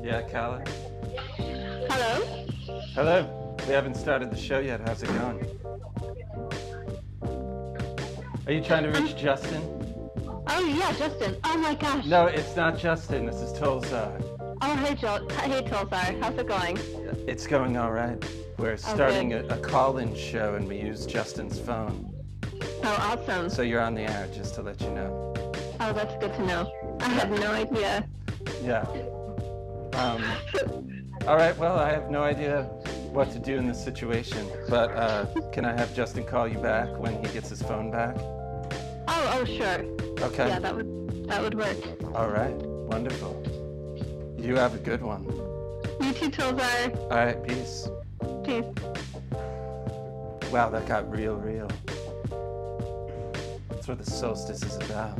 Yeah, Kala? Hello? Hello. We haven't started the show yet. How's it going? Are you trying to reach Justin? Oh, yeah, Justin. Oh, my gosh. No, it's not Justin. This is Tollzar. Oh, hey, Hey, Tollzar. How's it going? It's going all right. We're starting a call-in show, and we use Justin's phone. Oh, awesome. So you're on the air, just to let you know. Oh, that's good to know. I had no idea. Yeah. All right, well, I have no idea what to do in this situation, but can I have Justin call you back when he gets his phone back? Oh, sure. Okay. Yeah, that would work. All right, wonderful. You have a good one. You too, Tollzar. All right, peace. Peace. Wow, that got real. That's what the solstice is about.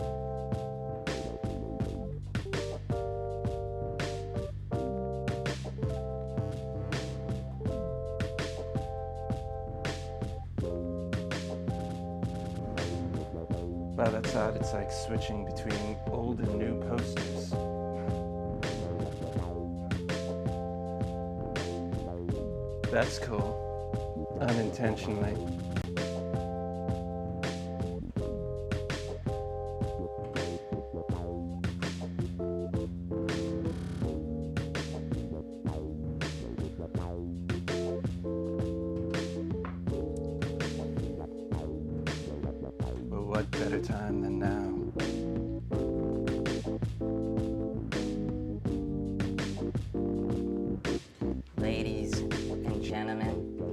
Wow, that's odd. It's like switching between old and new posters. That's cool. Unintentionally. Well, what better time than now? Ladies and gentlemen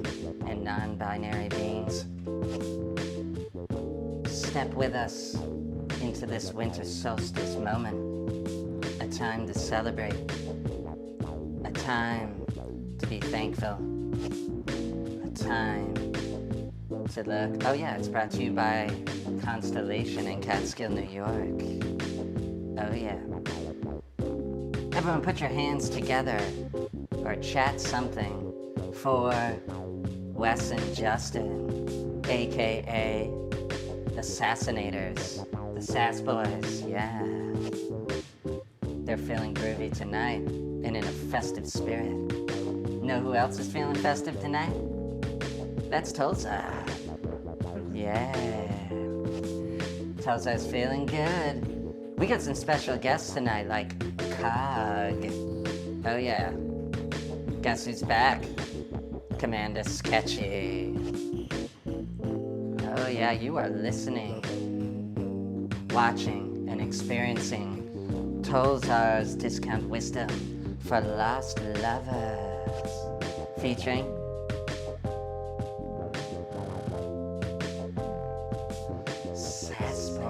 and non-binary beings, step with us into this winter solstice moment, a time to celebrate, a time to be thankful, a time to look. Oh yeah, it's brought to you by Constellation in Catskill, New York. Oh yeah. Everyone put your hands together or chat something for Wes and Justin, aka the Assassinators, the Sass Boys, yeah. They're feeling groovy tonight and in a festive spirit. Know who else is feeling festive tonight? That's Tollzar. Yeah. Tollzar's feeling good. We got some special guests tonight, like Cog. Oh yeah. Guess who's back? Commander Sketchy. Oh yeah, you are listening, watching, and experiencing Tollzar's Discount Wisdom for Lost Lovers, featuring Sass Boys.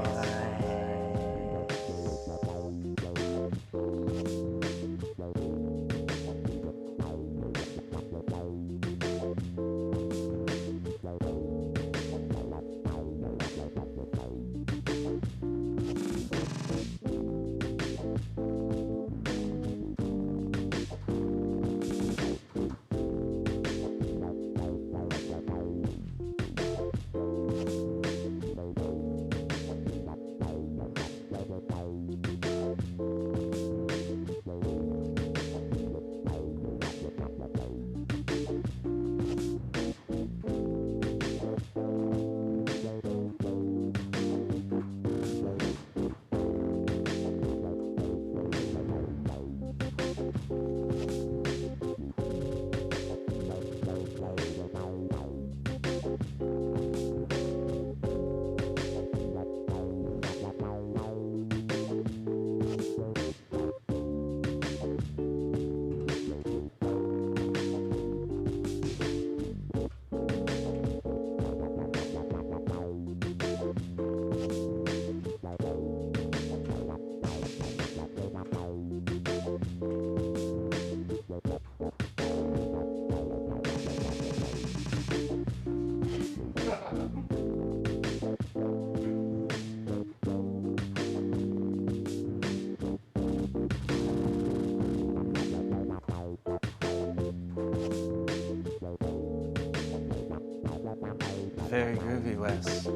Very groovy, Wes.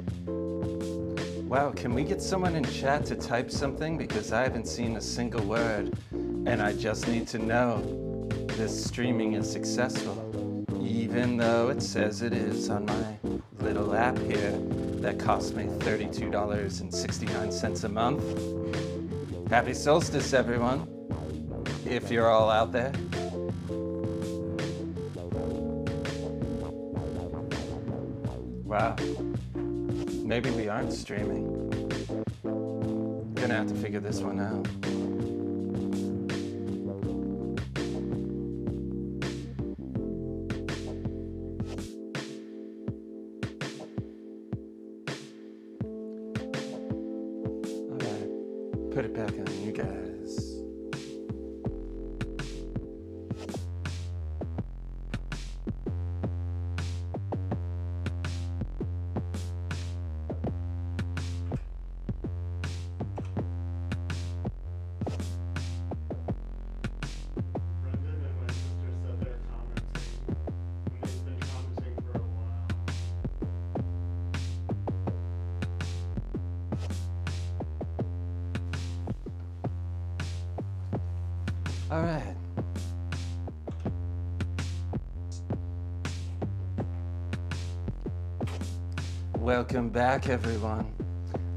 Wow, can we get someone in chat to type something? Because I haven't seen a single word. And I just need to know this streaming is successful, even though it says it is on my little app here that costs me $32.69 a month. Happy Solstice, everyone, if you're all out there. Wow, maybe we aren't streaming. Gonna have to figure this one out. Alright, put it back on you guys. Brendan and my sister said they're commenting, and they've been commenting for a while. All right. Welcome back, everyone.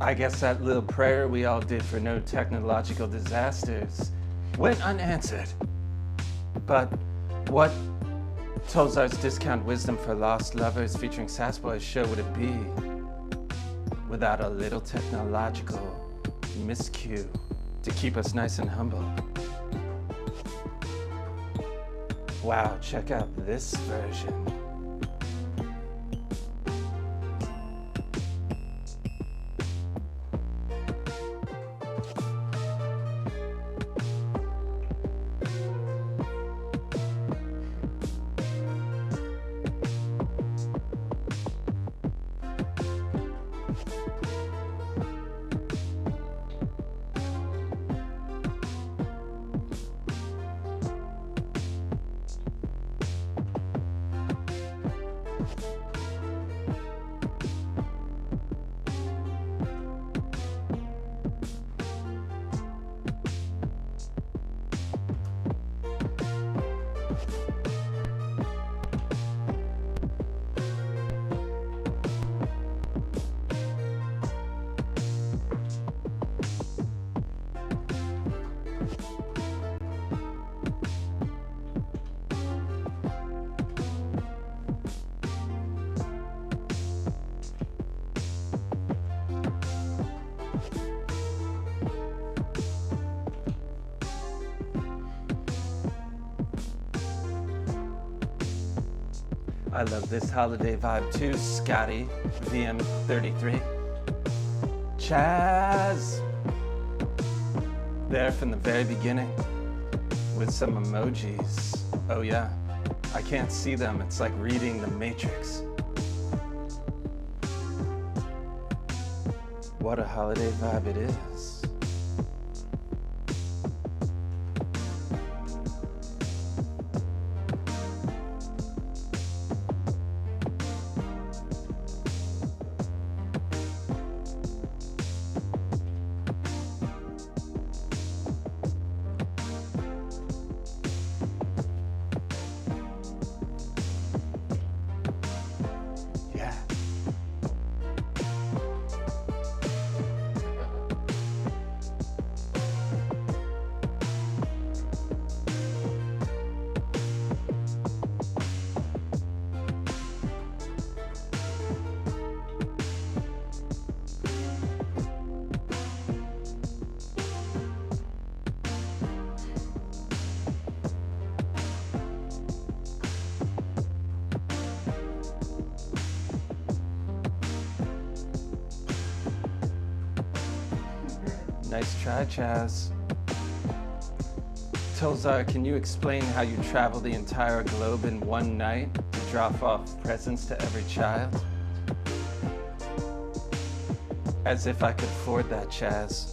I guess that little prayer we all did for no technological disasters went unanswered. But what Tollzar's Discount Wisdom for Lost Lovers featuring Sassboy's show would it be without a little technological miscue to keep us nice and humble? Wow, check out this version. I love this holiday vibe too, Scotty, VM33. Chaz! There from the very beginning with some emojis. Oh yeah, I can't see them, it's like reading the Matrix. What a holiday vibe it is. Yeah. Nice try, Chaz. Tollzar, can you explain how you travel the entire globe in one night to drop off presents to every child? As if I could afford that, Chaz.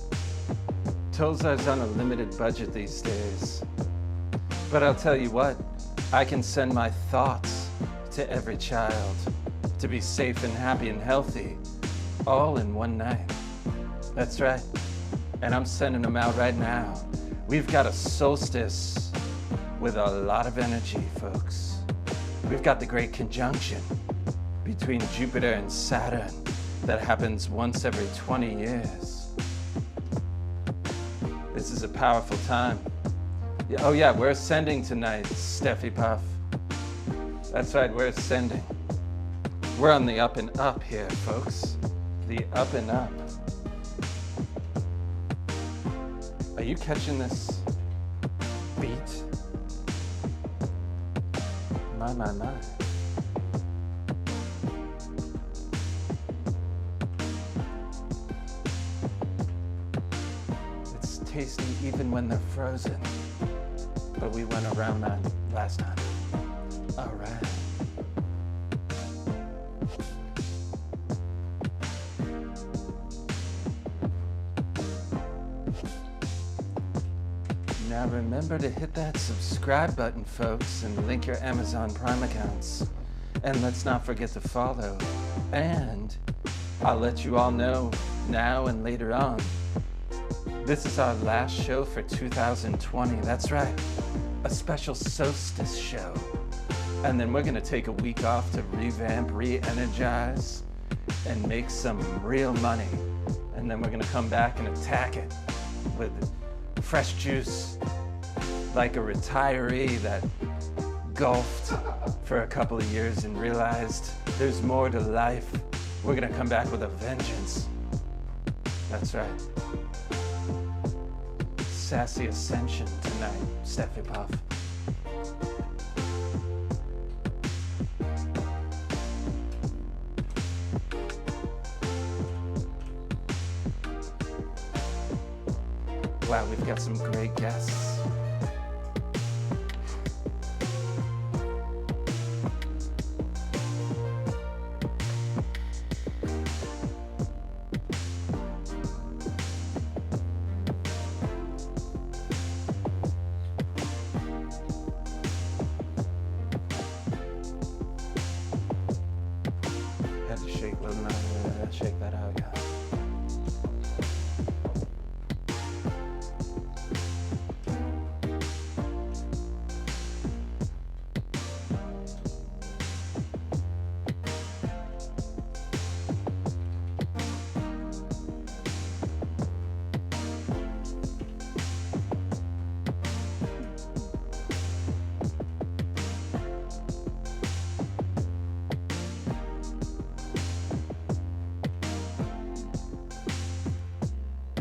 Tollzar's on a limited budget these days. But I'll tell you what, I can send my thoughts to every child to be safe and happy and healthy, all in one night. That's right. And I'm sending them out right now, We've got a solstice with a lot of energy, folks. We've got the great conjunction between Jupiter and Saturn that happens once every 20 years. This is a powerful time. Oh yeah, we're ascending tonight, Steffi Puff. That's right, we're ascending. We're on the up and up here, folks. The up and up. Are you catching this beat? My. It's tasty even when they're frozen. But we went around that last time. All right. Now remember to hit that subscribe button, folks, and link your Amazon Prime accounts. And let's not forget to follow. And I'll let you all know now and later on. This is our last show for 2020. That's right. A special solstice show. And then we're going to take a week off to revamp, re-energize, and make some real money. And then we're going to come back and attack it with fresh juice, like a retiree that golfed for a couple of years and realized there's more to life. We're going to come back with a vengeance. That's right. Sassy Ascension tonight, Steffi Puff. Wow, we've got some great guests. Had to shake shake that out, yeah.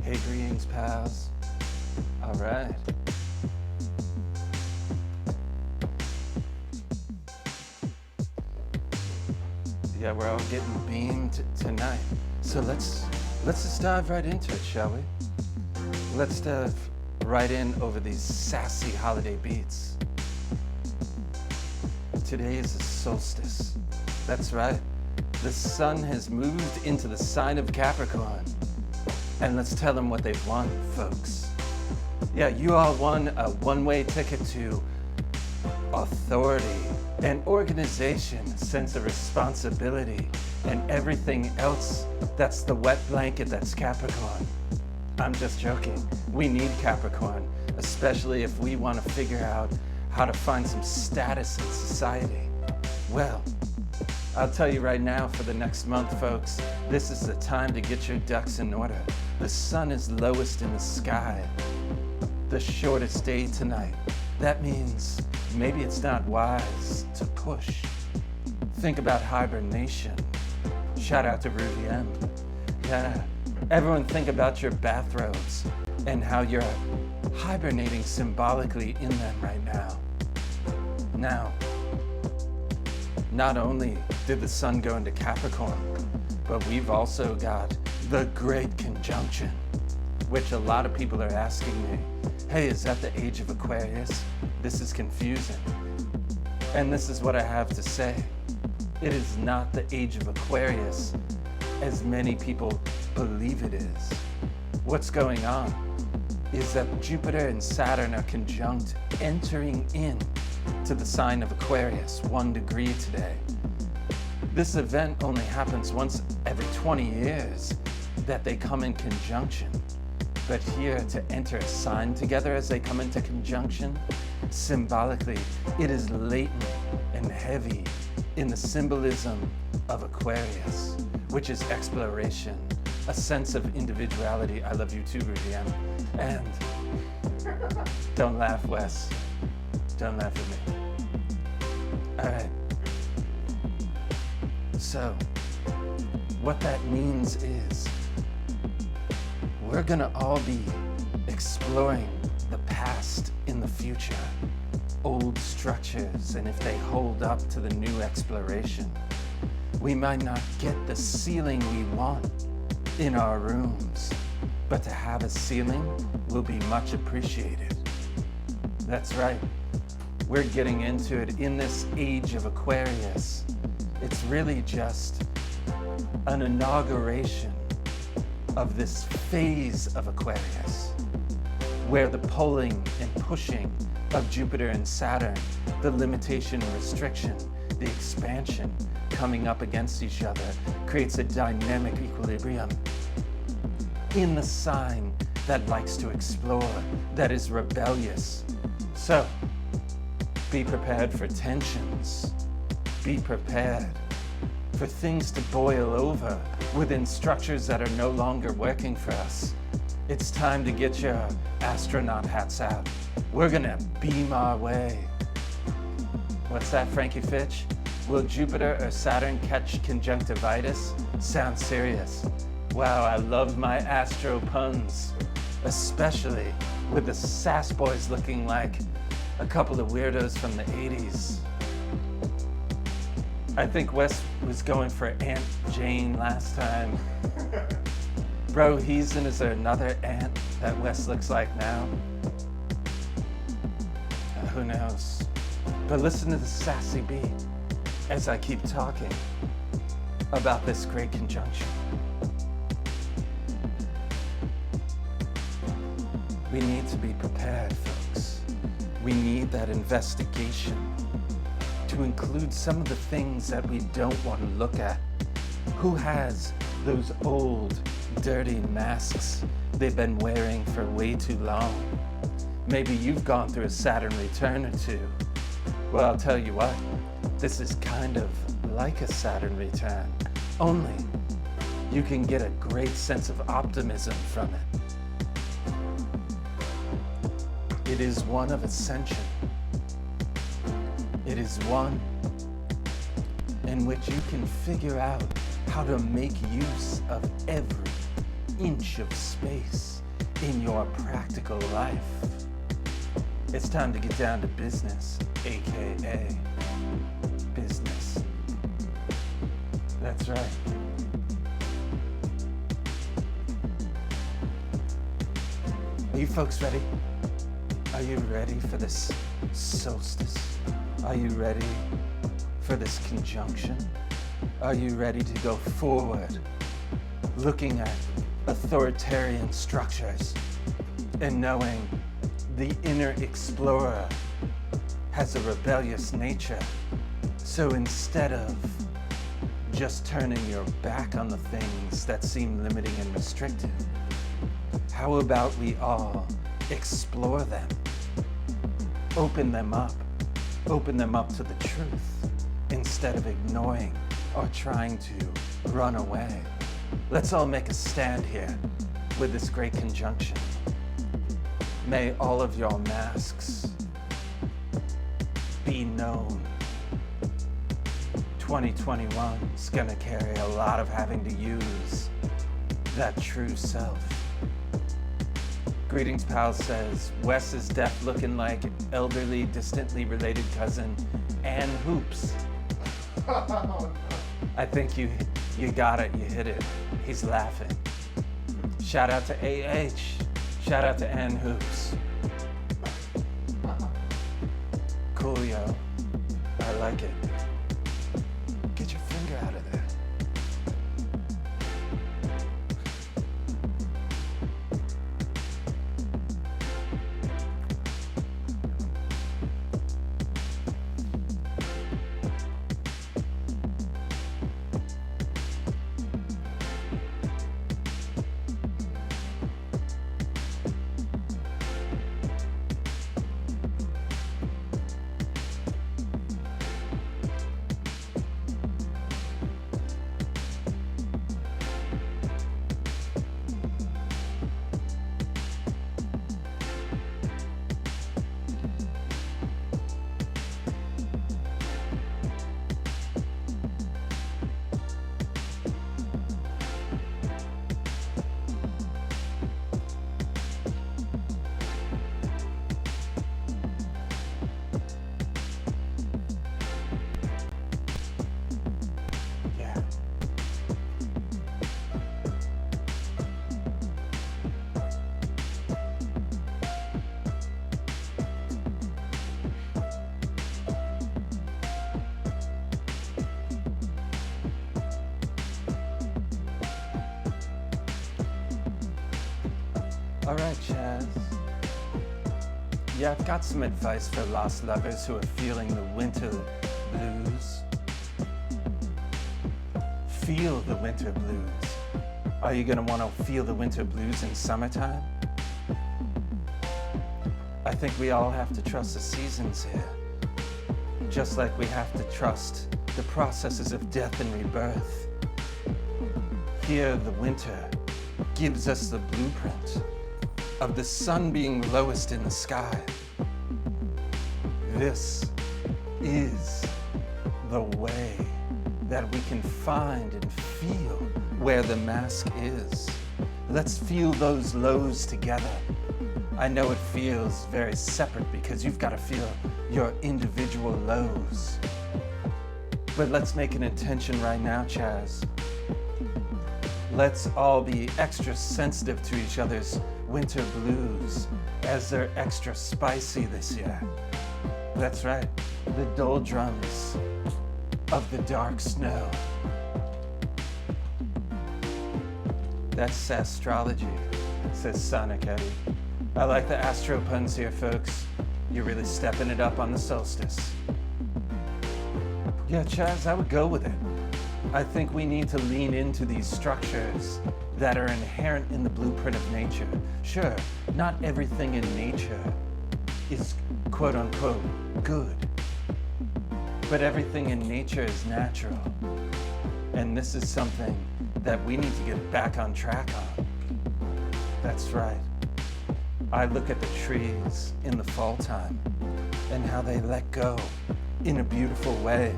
Hey, greetings, pals. All right. Yeah, we're all getting beamed tonight. So let's just dive right into it, shall we? Let's dive right in over these sassy holiday beats. Today is a solstice. That's right. The sun has moved into the sign of Capricorn. And let's tell them what they've won, folks. Yeah, you all won a one-way ticket to authority and organization, sense of responsibility, and everything else that's the wet blanket that's Capricorn. I'm just joking. We need Capricorn, especially if we want to figure out how to find some status in society. Well, I'll tell you right now, for the next month, folks, this is the time to get your ducks in order. The sun is lowest in the sky. The shortest day tonight. That means maybe it's not wise to push. Think about hibernation. Shout out to Ruby M. Yeah, everyone think about your bathrobes and how you're hibernating symbolically in them right now. Now, not only did the sun go into Capricorn, but we've also got the Great Conjunction, which a lot of people are asking me, hey, is that the age of Aquarius? This is confusing. And this is what I have to say. It is not the age of Aquarius, as many people believe it is. What's going on is that Jupiter and Saturn are conjunct, entering in to the sign of Aquarius, 1 degree today. This event only happens once every 20 years that they come in conjunction. but here to enter a sign together as they come into conjunction, symbolically, it is latent and heavy in the symbolism of Aquarius, which is exploration, a sense of individuality. I love you too, Ruby M. And don't laugh, Wes. Don't laugh at me. All right. So, what that means is we're gonna all be exploring the past in the future, old structures, and if they hold up to the new exploration. We might not get the ceiling we want in our rooms, but to have a ceiling will be much appreciated. That's right. We're getting into it in this age of Aquarius. It's really just an inauguration of this phase of Aquarius, where the pulling and pushing of Jupiter and Saturn, the limitation and restriction, the expansion coming up against each other, creates a dynamic equilibrium in the sign that likes to explore, that is rebellious. So, be prepared for tensions. Be prepared for things to boil over within structures that are no longer working for us. It's time to get your astronaut hats out. We're gonna beam our way. What's that, Frankie Fitch? Will Jupiter or Saturn catch conjunctivitis? Sounds serious. Wow, I love my astro puns, especially with the Sass Boys looking like a couple of weirdos from the 80s. I think Wes was going for Aunt Jane last time. Bro, is there another aunt that Wes looks like now? Who knows? But listen to the sassy beat as I keep talking about this great conjunction. We need to be prepared, folks. We need that investigation to include some of the things that we don't want to look at. Who has those old, dirty masks they've been wearing for way too long? Maybe you've gone through a Saturn return or two. Well, I'll tell you what, this is kind of like a Saturn return, only you can get a great sense of optimism from it. It is one of ascension. It is one in which you can figure out how to make use of every inch of space in your practical life. It's time to get down to business, aka business. That's right. Are you folks ready? Are you ready for this solstice? Are you ready for this conjunction? Are you ready to go forward, looking at authoritarian structures and knowing the inner explorer has a rebellious nature? So instead of just turning your back on the things that seem limiting and restrictive, how about we all explore them, open them up to the truth instead of ignoring or trying to run away. Let's all make a stand here with this great conjunction. May all of your masks be known. 2021 is gonna carry a lot of having to use that true self. Greetings, pal says, Wes is deaf looking like elderly, distantly related cousin Ann Hoops. I think you got it, you hit it. He's laughing. Shout out to AH. Shout out to Ann Hoops. Cool, yo. I like it. Get your finger out of there. All right, Chaz. Yeah, I've got some advice for lost lovers who are feeling the winter blues. Feel the winter blues. Are you gonna wanna feel the winter blues in summertime? I think we all have to trust the seasons here. Just like we have to trust the processes of death and rebirth. Here, the winter gives us the blueprint of the sun being lowest in the sky. This is the way that we can find and feel where the mask is. Let's feel those lows together. I know it feels very separate because you've got to feel your individual lows. But let's make an intention right now, Chaz. Let's all be extra sensitive to each other's winter blues as they're extra spicy this year. That's right, the doldrums of the dark snow. That's astrology, says Sonic Eddie. I like the astro puns here, folks. You're really stepping it up on the solstice. Yeah, Chaz, I would go with it. I think we need to lean into these structures that are inherent in the blueprint of nature. Sure, not everything in nature is quote unquote good, but everything in nature is natural. And this is something that we need to get back on track on. That's right. I look at the trees in the fall time and how they let go in a beautiful way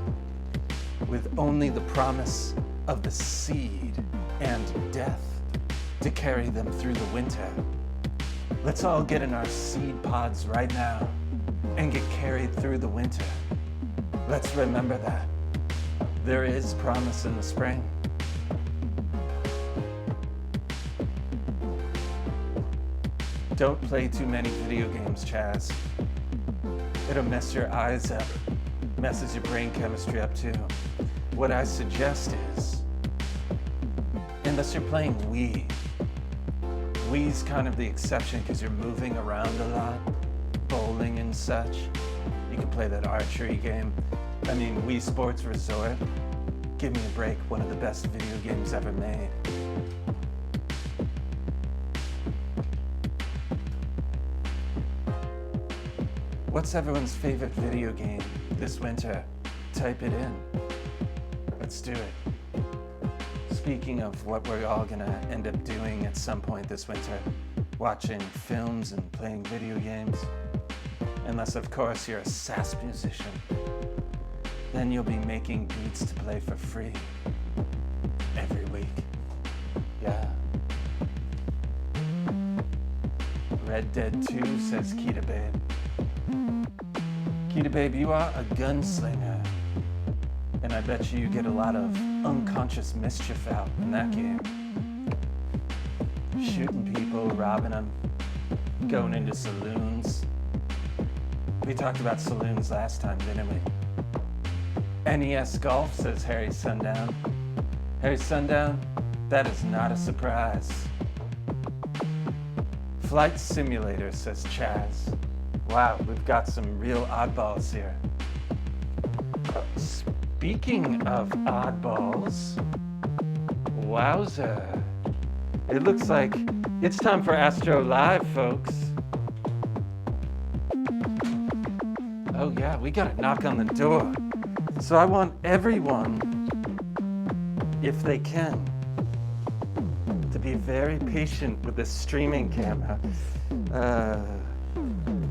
with only the promise of the seed and death to carry them through the winter. Let's all get in our seed pods right now and get carried through the winter. Let's remember that. There is promise in the spring. Don't play too many video games, Chaz. It'll mess your eyes up, messes your brain chemistry up too. What I suggest is, unless you're playing Wii, Wii's kind of the exception because you're moving around a lot, bowling and such. You can play that archery game. I mean, Wii Sports Resort, give me a break, one of the best video games ever made. What's everyone's favorite video game this winter? Type it in. Let's do it. Speaking of what we're all gonna end up doing at some point this winter, watching films and playing video games, unless of course you're a SAS musician, then you'll be making beats to play for free every week. Yeah. Red Dead 2, says Kita Babe. Kita Babe, you are a gunslinger, and I bet you get a lot of unconscious mischief out in that game. Shooting people, robbing them, going into saloons. We talked about saloons last time, didn't we? NES Golf, says Harry Sundown. Harry Sundown, that is not a surprise. Flight Simulator, says Chaz. Wow, we've got some real oddballs here. Speaking of oddballs, wowza. It looks like it's time for Astro Live, folks. Oh yeah, we gotta knock on the door. So I want everyone, if they can, to be very patient with this streaming camera.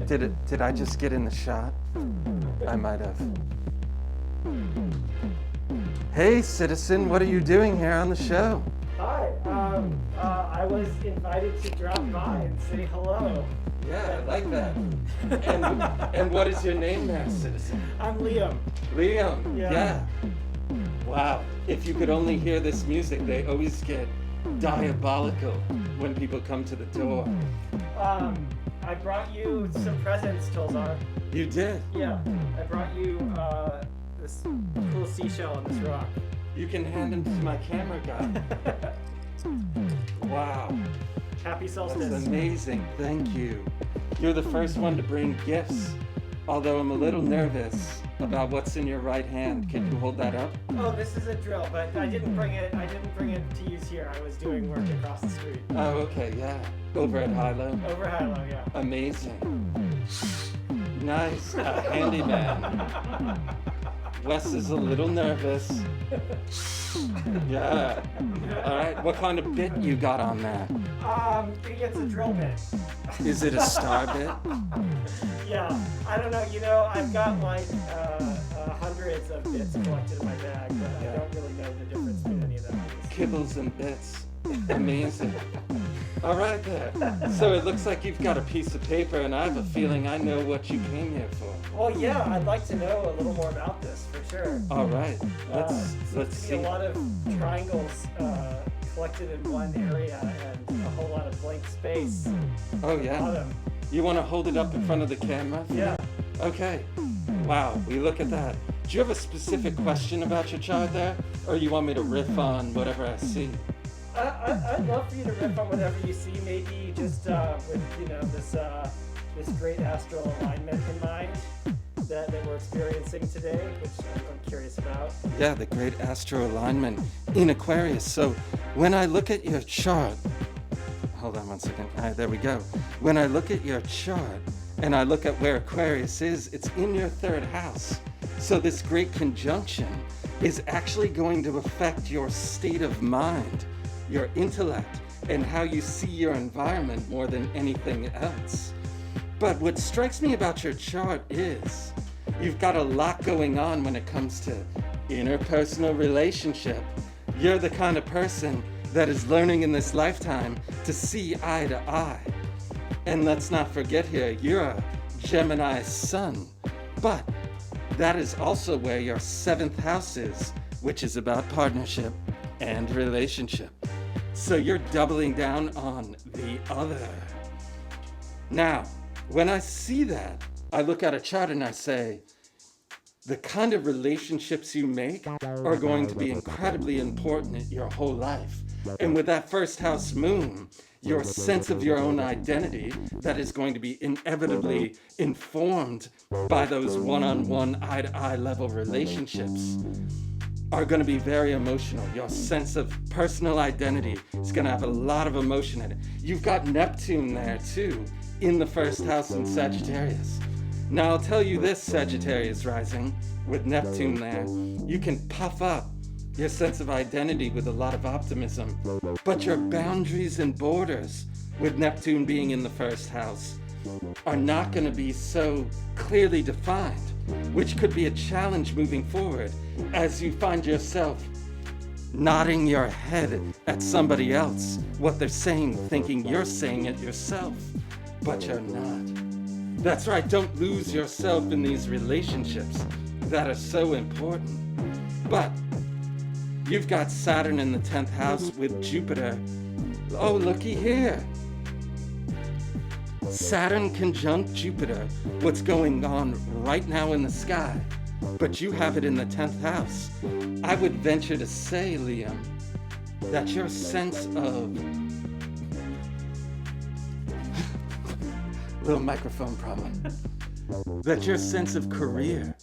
Did I just get in the shot? I might have. Hey, citizen, what are you doing here on the show? Hi, I was invited to drop by and say hello. Yeah, I like that. And what is your name there, citizen? I'm Liam. Liam, Yeah. yeah. Wow, if you could only hear this music, they always get diabolical when people come to the door. I brought you some presents, Tollzar. You did? Yeah, I brought you this cool seashell on this rock. You can hand them to my camera guy. Wow. Happy That's solstice. amazing. Thank you. You're the first one to bring gifts. Although I'm a little nervous about what's in your right hand. Can you hold that up? Oh, this is a drill, but I didn't bring it to use here. I was doing work across the street. Oh, okay, yeah. Over at Hilo. Over Hilo, yeah. Amazing. Nice. Handyman. Wes is a little nervous. Yeah. All right. What kind of bit you got on there? It's a drill bit. Is it a star bit? Yeah, I don't know. I've got like hundreds of bits collected in my bag, but I don't really know the difference between any of them. Kibbles and bits. Amazing. All right there. So it looks like you've got a piece of paper, and I have a feeling I know what you came here for. Well, yeah, I'd like to know a little more about this for sure. All right. Let's Seems to see. be a lot of triangles collected in one area and a whole lot of blank space. Oh yeah. Bottom. You want to hold it up in front of the camera? Yeah. Okay. Wow, we look at that. Do you have a specific question about your chart there? Or you want me to riff on whatever I see? I'd love for you to riff on whatever you see, maybe just with this great astral alignment in mind that we're experiencing today, which I'm curious about. Yeah, the great astro alignment in Aquarius. So when I look at your chart, hold on one second. All right, there we go. When I look at your chart and I look at where Aquarius is, it's in your third house. So this great conjunction is actually going to affect your state of mind, your intellect, and how you see your environment more than anything else. But what strikes me about your chart is you've got a lot going on when it comes to interpersonal relationship. You're the kind of person that is learning in this lifetime to see eye to eye. And let's not forget here, you're a Gemini sun. But that is also where your 7th house is, which is about partnership and relationship. So you're doubling down on the other. Now, when I see that, I look at a chart and I say, the kind of relationships you make are going to be incredibly important in your whole life. And with that first house moon, your sense of your own identity that is going to be inevitably informed by those one-on-one, eye-to-eye level relationships are going to be very emotional. Your sense of personal identity is going to have a lot of emotion in it. You've got Neptune there too, in the first house in Sagittarius. Now I'll tell you this, Sagittarius rising, with Neptune there, you can puff up your sense of identity with a lot of optimism, but your boundaries and borders, with Neptune being in the first house, are not going to be so clearly defined, which could be a challenge moving forward as you find yourself nodding your head at somebody else, what they're saying, thinking you're saying it yourself, but you're not. That's right, don't lose yourself in these relationships that are so important. But you've got Saturn in the 10th house with Jupiter. Oh, looky here. Saturn conjunct Jupiter, what's going on right now in the sky, but you have it in the 10th house. I would venture to say, Liam, that your sense of little microphone problem, that your sense of career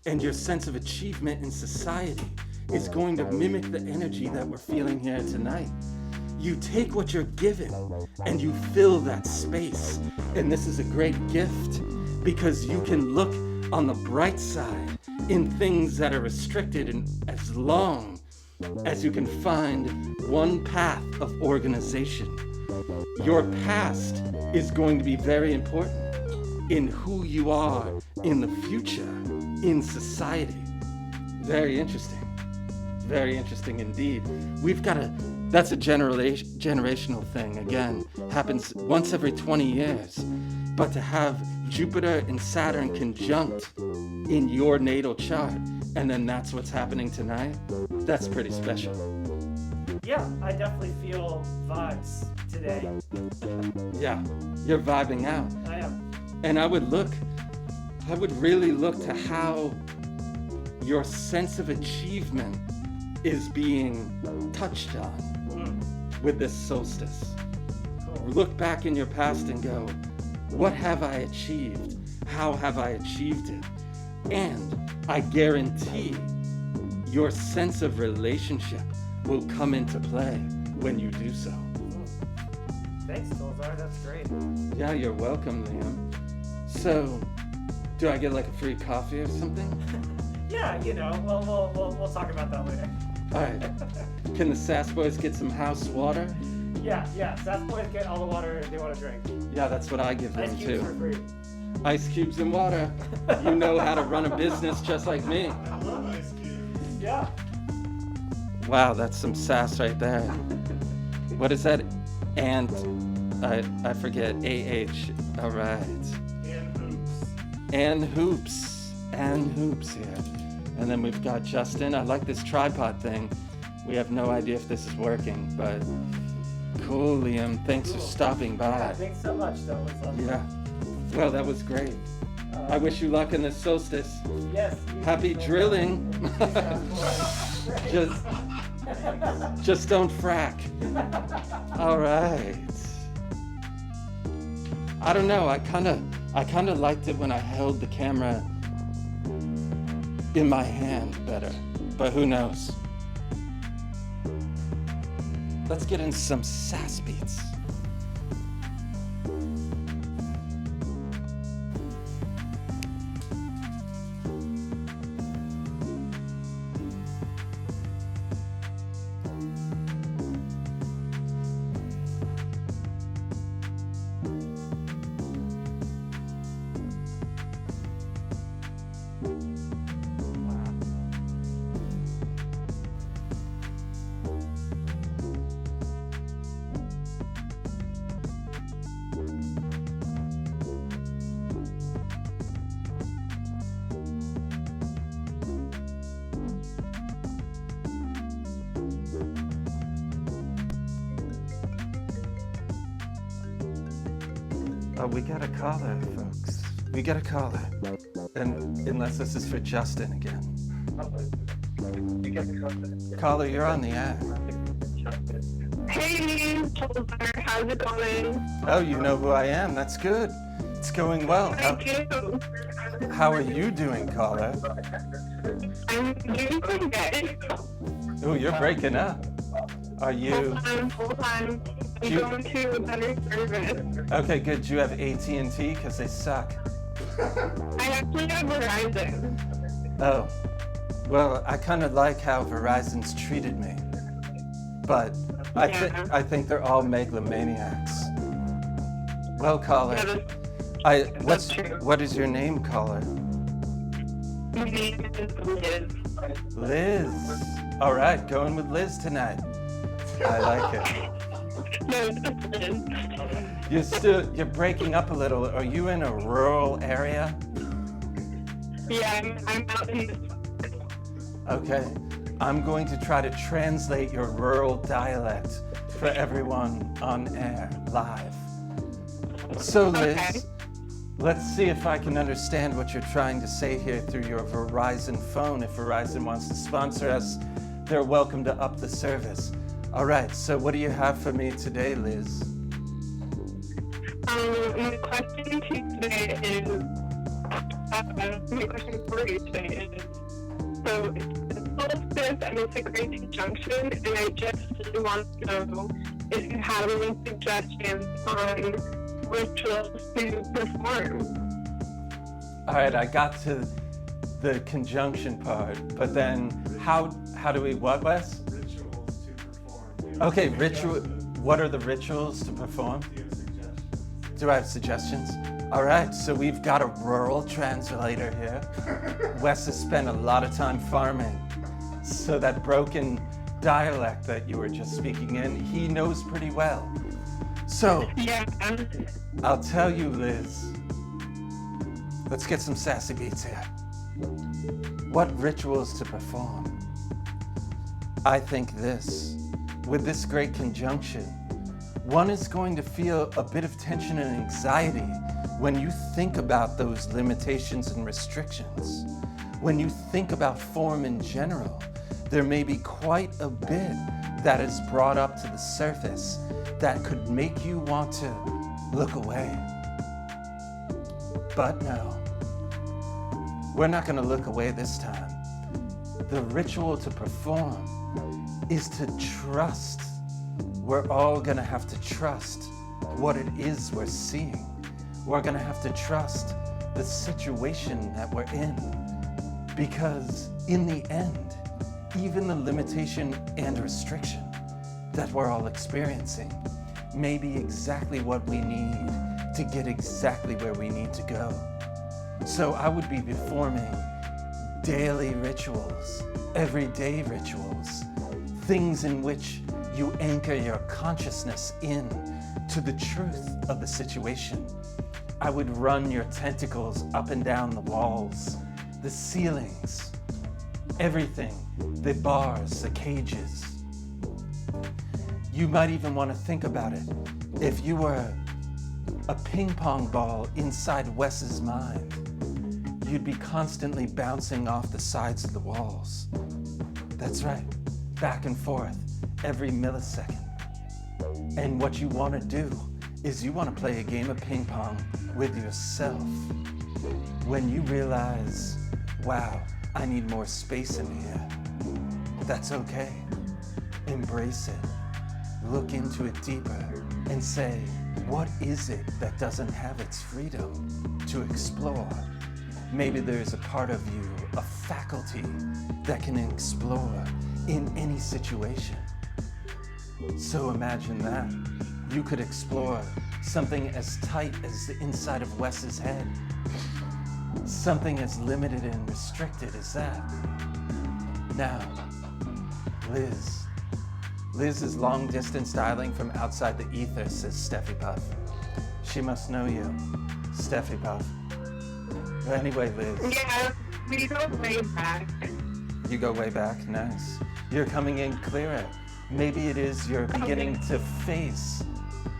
and your sense of achievement in society is going to mimic the energy that we're feeling here tonight. You take what you're given and you fill that space. And this is a great gift because you can look on the bright side in things that are restricted, and as long as you can find one path of organization. Your past is going to be very important in who you are in the future, in society. Very interesting. Very interesting indeed. That's a generational thing. Again, happens once every 20 years. But to have Jupiter and Saturn conjunct in your natal chart, and then that's what's happening tonight, that's pretty special. Yeah, I definitely feel vibes today. Yeah, you're vibing out. I am. And I would really look to how your sense of achievement is being touched on with this solstice. Cool. look back in your past and go, what have I achieved? How have I achieved it? And I guarantee your sense of relationship will come into play when you do so. Thanks, Tollzar. That's great. Yeah, you're welcome, Liam. So, do I get like a free coffee or something? Yeah, we'll talk about that later. All right. Can the Sass Boys get some house water? Yeah. Sass Boys get all the water they want to drink. Yeah, that's what I give them Ice cubes for too. free. Ice cubes and water. You know how to run a business just like me. I love ice cubes. Yeah. Wow, that's some sass right there. What is that? And I forget. AH. All right. And hoops. And hoops here. And then we've got Justin. I like this tripod thing. We have no idea if this is working, but cool, Liam. Thanks for stopping by. Yeah, thanks so much. That was lovely. Yeah. Well, that was great. I wish you luck in this solstice. Yes. Happy drilling. just don't frack. All right. I don't know. I kind of liked it when I held the camera in my hand better, but who knows? Let's get into some sass beats. Oh, we got a caller, folks. We got a caller. And unless this is for Justin again. Caller, you're on the air. Hey, Tollzar, how's it going? Oh, you know who I am. That's good. It's going well. I do. How are you doing, caller? I'm doing pretty good. Oh, you're breaking up. Are you? Full time. I'm You- going to a better service. Okay, good. Do you have AT&T? Because they suck. I actually have Verizon. Oh. Well, I kind of like how Verizon's treated me. But Yeah. I think they're all megalomaniacs. Well, caller, Yeah, what's true. what is your name, caller? my name is Liz. Liz. All right, going with Liz tonight. I like it. No, it's Liz. You're breaking up a little. Are you in a rural area? Yeah, I'm out in Okay. I'm going to try to translate your rural dialect for everyone on air live. So, Liz, Okay. let's see if I can understand what you're trying to say here through your Verizon phone. If Verizon wants to sponsor us, they're welcome to up the service. All right, so what do you have for me today, Liz? My question to you today is, my question for you today is, so it's solstice and it's a great conjunction, and I just really want to know if you have any suggestions on rituals to perform. All right, I got to the conjunction part, but then how do we what, Wes? Rituals to perform. Okay, what are the rituals to perform? Do you have suggestions? Do I have suggestions? All right, so we've got a rural translator here. Wes has spent a lot of time farming, so that broken dialect that you were just speaking in, he knows pretty well. So, Yeah. I'll tell you, Liz. Let's get some sassy beats here. What rituals to perform? I think this. With this great conjunction, one is going to feel a bit of tension and anxiety when you think about those limitations and restrictions. When you think about form in general, there may be quite a bit that is brought up to the surface that could make you want to look away. But no, we're not going to look away this time. The ritual to perform is to trust. We're all going to have to trust what it is we're seeing. We're going to have to trust the situation that we're in. Because in the end, even the limitation and restriction that we're all experiencing may be exactly what we need to get exactly where we need to go. So I would be performing daily rituals, everyday rituals, things in which you anchor your consciousness in to the truth of the situation. I would run your tentacles up and down the walls, the ceilings, everything, the bars, the cages. You might even want to think about it. If you were a ping pong ball inside Wes's mind, you'd be constantly bouncing off the sides of the walls. That's right, back and forth every millisecond. And what you want to do is you want to play a game of ping pong with yourself. When you realize, wow, I need more space in here, that's okay. Embrace it. Look into it deeper and say, what is it that doesn't have its freedom to explore? Maybe there's a part of you, a faculty, that can explore in any situation. So imagine that. You could explore something as tight as the inside of Wes's head. Something as limited and restricted as that. Now, Liz. Liz is long distance dialing from outside the ether, says Steffi Puff. She must know you, Steffi Puff. Anyway, Liz. Yeah, we go way back. You go way back? Nice. You're coming in clearer. Maybe it is you're beginning to face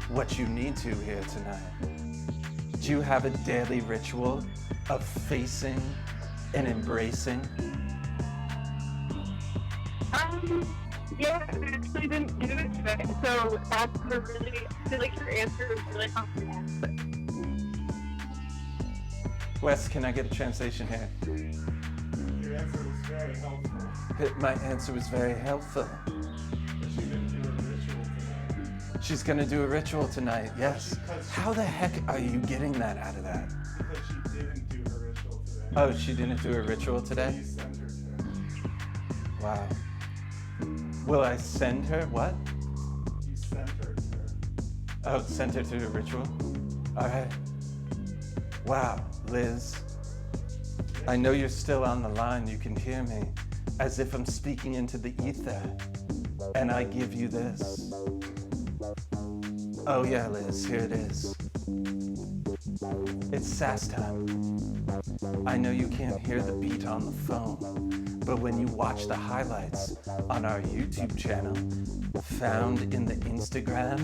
what you need to here tonight. Do you have a daily ritual of facing and embracing? Yeah, I actually didn't do it today, so that's a really, I feel like your answer is really comprehensive. Wes, can I get a translation here? Your answer was very helpful. My answer was very helpful. But she didn't do a ritual today. She's gonna do a ritual tonight, yes. Because she- How the heck are you getting that out of that? Because she didn't do her ritual today. Oh, she didn't do a ritual today? You sent her to her. Wow. Will I send her what? You sent her to her. Oh, send her to a ritual? All right. Wow, Liz. I know you're still on the line. You can hear me as if I'm speaking into the ether. And I give you this. Oh yeah, Liz, here it is. It's sass time. I know you can't hear the beat on the phone, but when you watch the highlights on our YouTube channel, found in the Instagram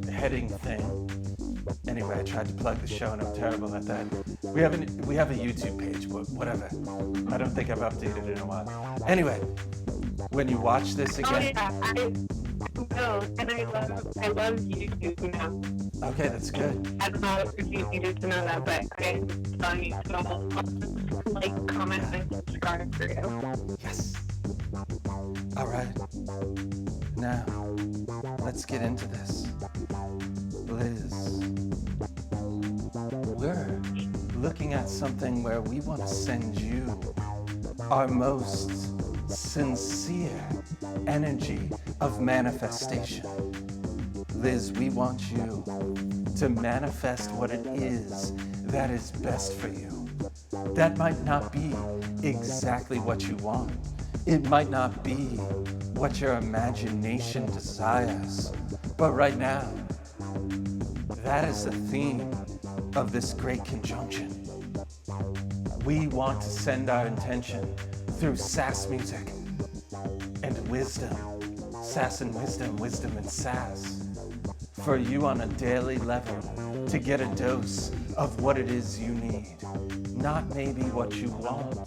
heading thing. Anyway, I tried to plug the show and I'm terrible at that. We have a YouTube page, but whatever. I don't think I've updated it in a while. Anyway, when you watch this Oh again. yeah, I will, and I love YouTube now. Okay, that's good. I don't know if you needed to know that, but I saw you, so I'll like, comment, and subscribe for you. Yes. All right. Now, let's get into this. Liz, we're looking at something where we want to send you our most sincere energy of manifestation. Liz, we want you to manifest what it is that is best for you. That might not be exactly what you want. It might not be what your imagination desires. But right now, that is the theme of this great conjunction. We want to send our intention through sass music and wisdom. Sass and wisdom, wisdom and sass. For you on a daily level to get a dose of what it is you need. Not maybe what you want.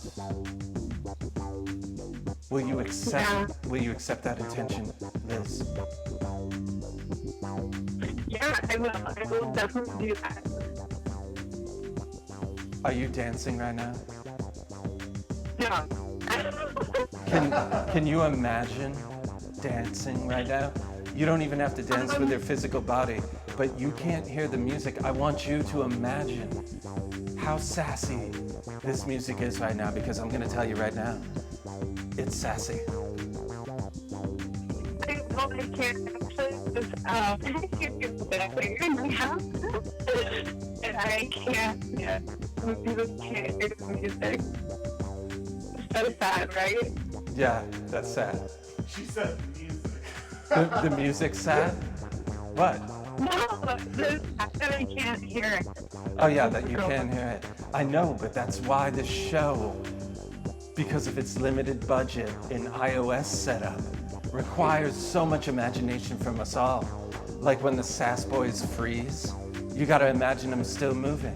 Will you accept that attention, Liz? Yeah, I will. I will definitely do that. Are you dancing right now? Yeah. Can you imagine dancing right now? You don't even have to dance with your physical body, but you can't hear the music. I want you to imagine how sassy this music is right now, because I'm gonna tell you right now, it's sassy. I can't actually just hear people dancing in my house. And I can't, yeah. People can't hear the music. So sad, right? Yeah, that's sad. She said music. The music's sad? What? No, the fact that I can't hear it. Oh yeah, that you can't hear it. I know, but that's why the show, because of its limited budget and iOS setup, requires so much imagination from us all. Like when the Sass Boys freeze, you gotta imagine them still moving.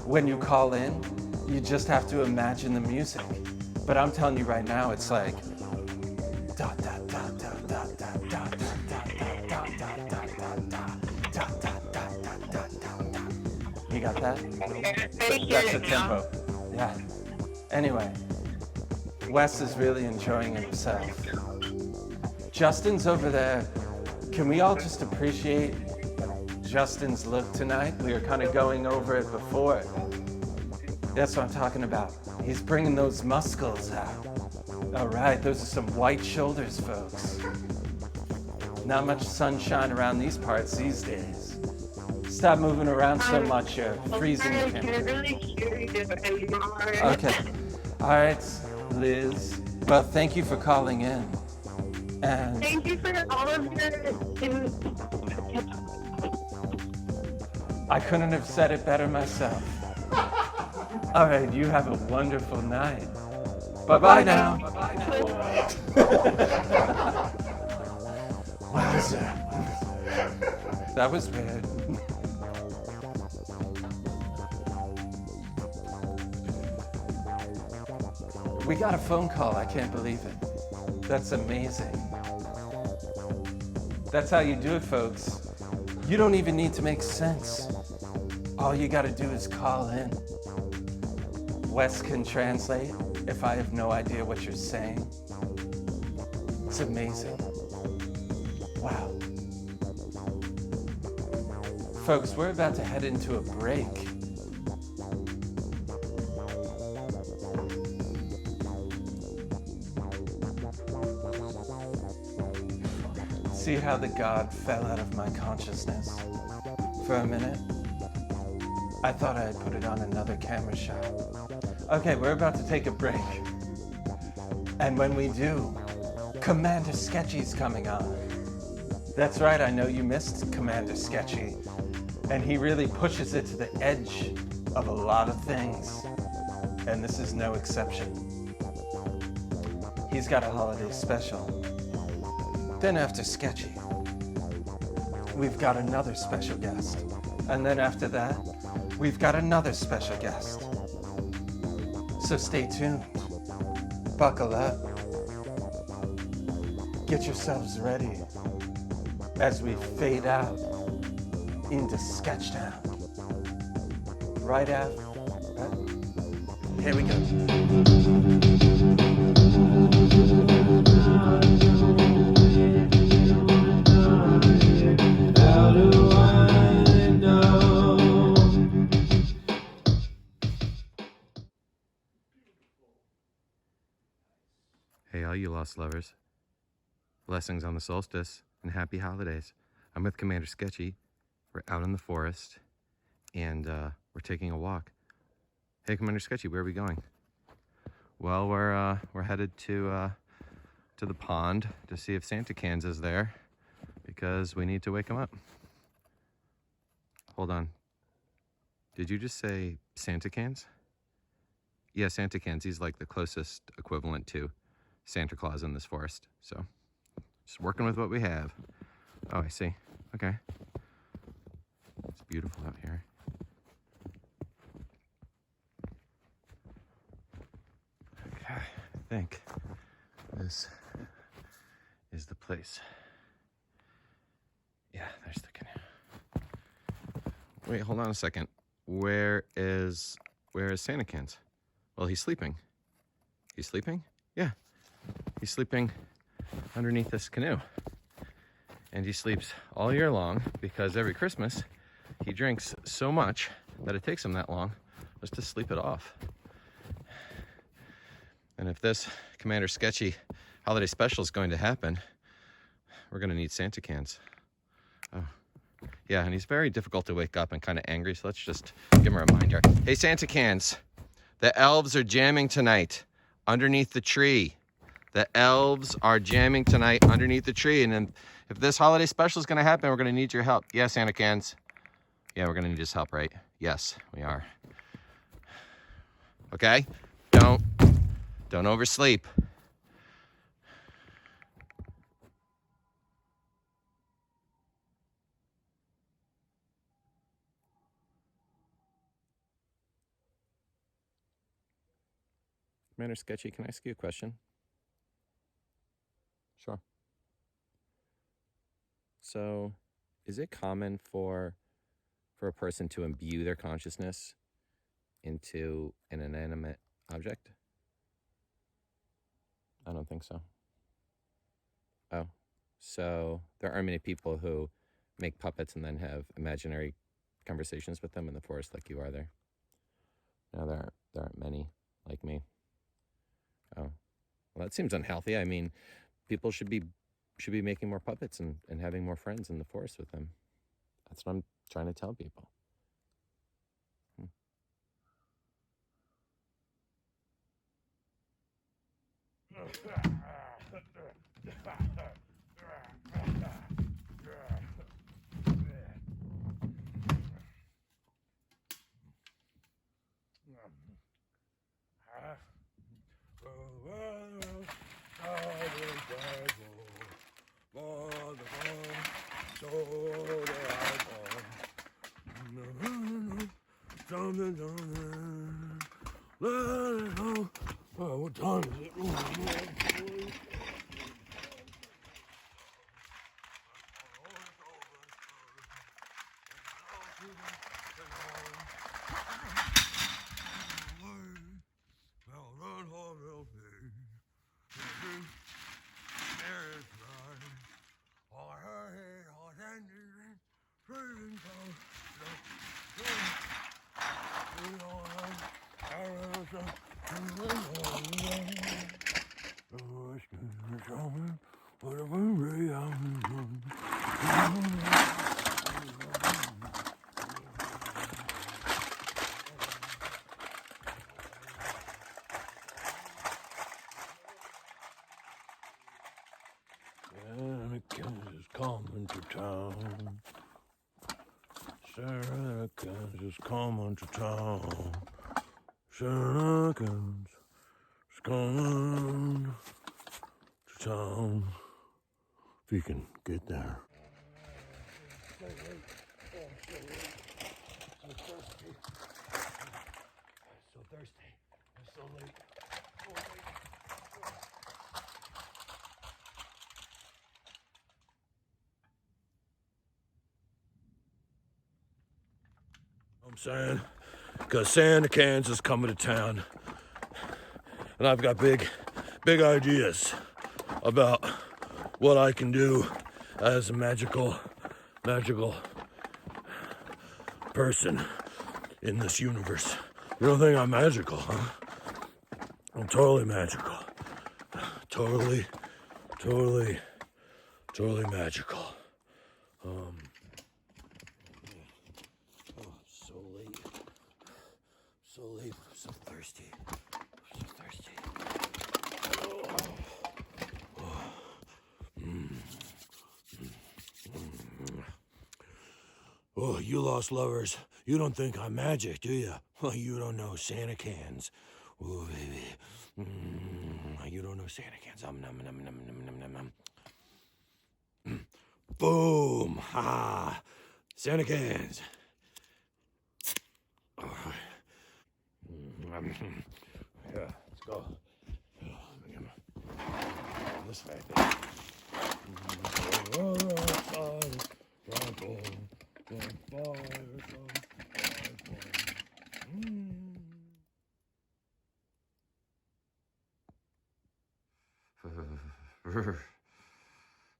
When you call in, you just have to imagine the music. But I'm telling you right now, it's like da da da da da da da da da da da da da da da. You got that? I hear That's the it now. tempo. Yeah. Anyway, Wes is really enjoying himself. Justin's over there. Can we all just appreciate Justin's look tonight? We were kind of going over it before. That's what I'm talking about. He's bringing those muscles out. All right, those are some white shoulders, folks. Not much sunshine around these parts these days. Stop moving around so much, you're freezing I the can't camera. really hear you anymore. Okay. All right, Liz. Well, thank you for calling in. And Thank you for all of your. I couldn't have said it better myself. All right, you have a wonderful night. Bye-bye now. Wowzer. That was weird. We got a phone call. I can't believe it. That's amazing. That's how you do it, folks. You don't even need to make sense. All you got to do is call in. Wes can translate if I have no idea what you're saying. It's amazing. Wow. Folks, we're about to head into a break. See how the god fell out of my consciousness for a minute? I thought I had put it on another camera shot. Okay, we're about to take a break. And when we do, Commander Sketchy's coming on. That's right, I know you missed Commander Sketchy. And he really pushes it to the edge of a lot of things. And this is no exception. He's got a holiday special. Then after Sketchy, we've got another special guest. And then after that, we've got another special guest. So stay tuned. Buckle up. Get yourselves ready as we fade out into Sketchtown. Right out. Right? Here we go. Hey, all you lost lovers. Blessings on the solstice and happy holidays. I'm with Commander Sketchy. We're out in the forest and we're taking a walk. Hey, Commander Sketchy, where are we going? Well, we're headed to the pond to see if Santa Cans is there because we need to wake him up. Hold on. Did you just say Santa Cans? Yeah, Santa Cans. He's like the closest equivalent to Santa Claus in this forest. So just working with what we have. Oh, I see. Okay. It's beautiful out here. Okay, I think this is the place. Yeah, there's the canoe. Wait, hold on a second. Where is Santa Cans? Well, he's sleeping. He's sleeping? Yeah. He's sleeping underneath this canoe. And he sleeps all year long because every Christmas he drinks so much that it takes him that long just to sleep it off. And if this Commander Sketchy holiday special is going to happen, we're going to need Santa Cans. Oh, yeah, and he's very difficult to wake up and kind of angry, so let's just give him a reminder. Hey, Santa Cans, the elves are jamming tonight underneath the tree. The elves are jamming tonight underneath the tree, and then if this holiday special is going to happen, we're going to need your help. Yeah, Santa Cans. Yeah, we're going to need his help, right? Yes, we are. Okay? Don't oversleep. Commander Sketchy, can I ask you a question? Sure. So, is it common for a person to imbue their consciousness into an inanimate object? I don't think so. Oh, so there aren't many people who make puppets and then have imaginary conversations with them in the forest like you are there? No, there aren't many like me. Oh, well, that seems unhealthy. I mean, people should be making more puppets and having more friends in the forest with them. That's what I'm trying to tell people. What time is it? Santa Cans is coming to town. Santa Cans is coming to town. Santa Cans is coming to town. If you can get there. So late. Oh, I'm so late. So thirsty. So thirsty. I'm so late. So late. I'm saying, because Santa Cans is coming to town, and I've got big ideas about what I can do as a magical person in this universe. You don't think I'm magical, huh? I'm totally magical. Totally magical. So late, I'm so thirsty. Oh, you lost lovers. You don't think I'm magic, do you? Oh, you don't know Santa Cans. Oh, baby. You don't know Santa Cans. Boom. Ha. Santa Cans. Yeah, let's go. this baby.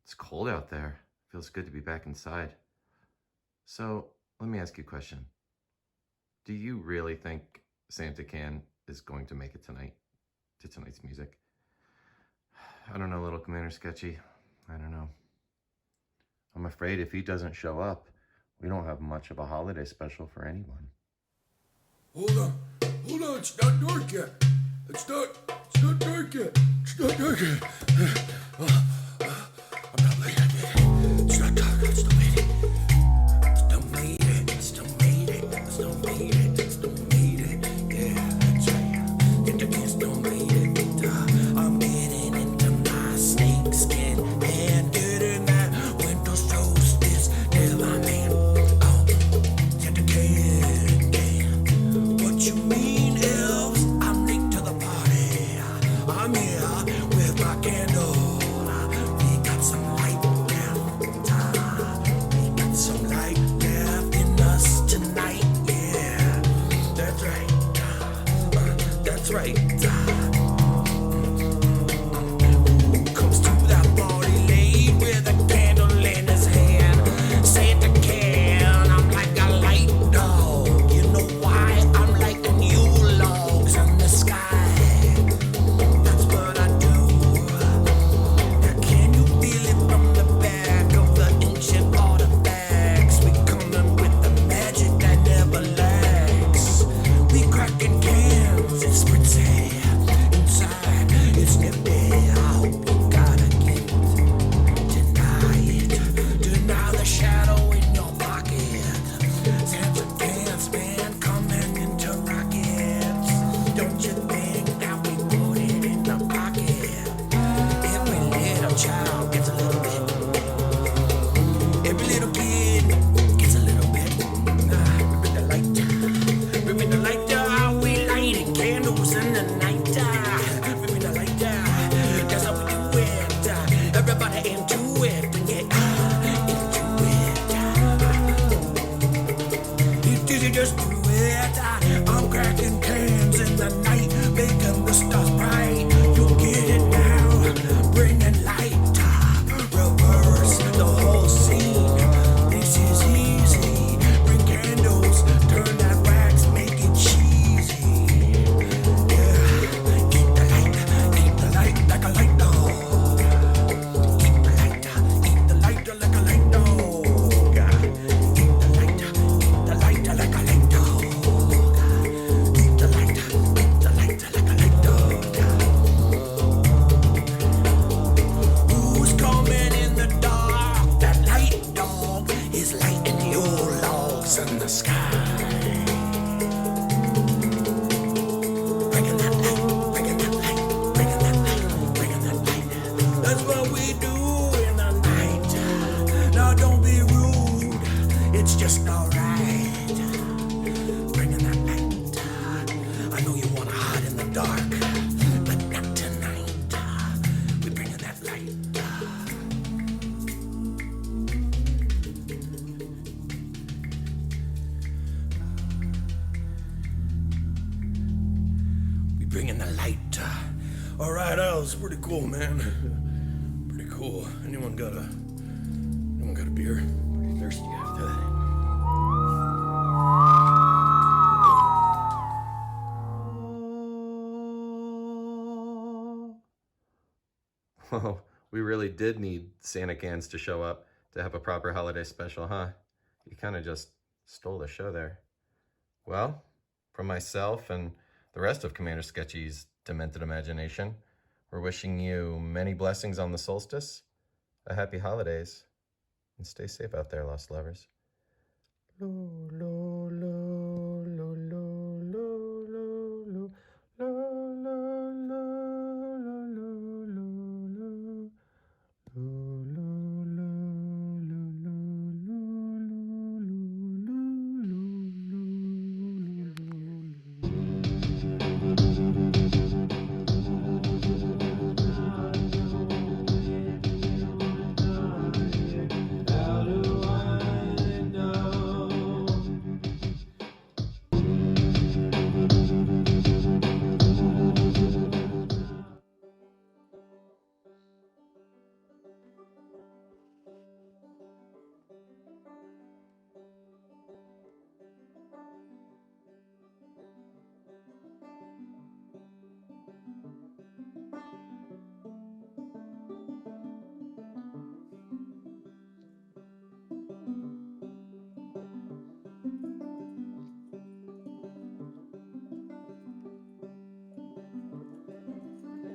It's cold out there. Feels good to be back inside. So, let me ask you a question. Do you really think Santa Can is going to make it tonight, to tonight's music? I don't know, little Commander Sketchy. I don't know. I'm afraid if he doesn't show up, we don't have much of a holiday special for anyone. Hold on, it's not dark yet. It's not dark yet. It's not dark yet. I'm not late yet. It's not dark, it's still waiting. Still made it, still made it, still made it, still made it. Yeah, that's right. Get the kids still made it. I'm getting into my snake skin and getting that winter solstice till I'm in. Oh, get the can. What you mean, elves? I'm late to the party. I'm here with my candle. We got some light left. We got some light left in us tonight. Yeah, that's right. That's right. Comes to that party late with a candle in his hand. Santa can, I'm like a light dog. You know why? I'm like the new logs in the sky. That's what I do. Now can you feel it from the back of the ancient artifacts? We coming with the magic that never lags. We cracking cans, it's pretty. Inside, it's empty. I hope you gotta get deny it. Deny the shadow in your pocket. Santa Can's been coming into rockets. Don't you think that we put it in the pocket? Every little child gets a little bit. Every little kid gets a little bit. Ripping the light. Ripping the light. We lighting candles in the night. Ripping the light. That's how we do it. Everybody into it and get into it. You didn't just do it. I'm cracking cans in the night, making the stars bright. You get it now, bringing light. Reverse the whole scene. This is easy. Bring candles, turn that wax, make it cheesy. Yeah, keep the light like a light dog. Keep the light like a light dog. Keep the light like a light dog. Keep the light like a light dog. Who's coming in the dark? That light dog is lighting your logs in the sky. Bringing that light, bringing that light, bringing that light, bringing that light. That's what we do in the night. Now don't be rude, it's just alright. Bringing that light. I know you wanna hide in the dark, but not tonight. We're bringing that light. We bringing the light. All right, Al's pretty cool, man. Pretty cool. Anyone got a beer? Pretty thirsty after that. Whoa, we really did need Santa Cans to show up to have a proper holiday special, huh? You kind of just stole the show there. Well, from myself and the rest of Commander Sketchy's demented imagination, we're wishing you many blessings on the solstice, a happy holidays, and stay safe out there, lost lovers.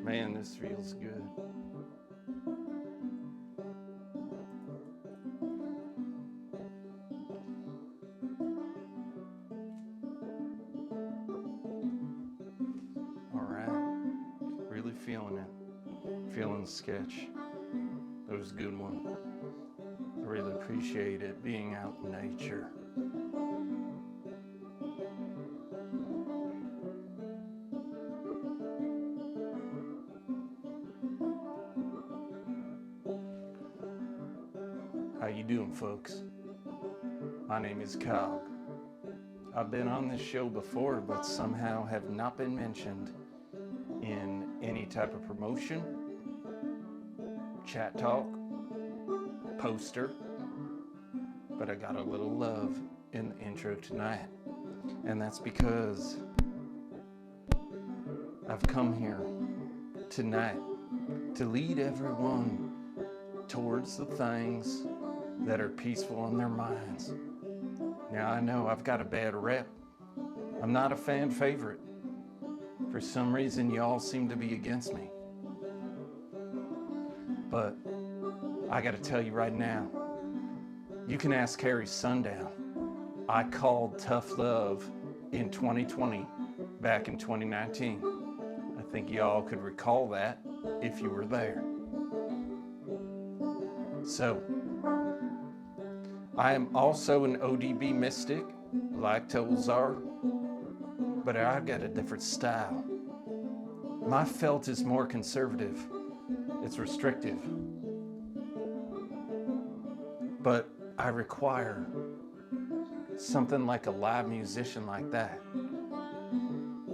Man, this feels good. All right. Really feeling it. Feeling the sketch. That was a good one. I really appreciate it being out in nature. How you doing, folks? My name is Cog. I've been on this show before, but somehow have not been mentioned in any type of promotion, chat talk, poster, but I got a little love in the intro tonight, and that's because I've come here tonight to lead everyone towards the things that are peaceful in their minds. Now I know I've got a bad rep. I'm not a fan favorite. For some reason, y'all seem to be against me. But I gotta tell you right now, you can ask Harry Sundown. I called tough love in 2020, back in 2019. I think y'all could recall that if you were there. So, I am also an ODB mystic, like Tollzar, but I've got a different style. My felt is more conservative. It's restrictive. But I require something like a live musician like that.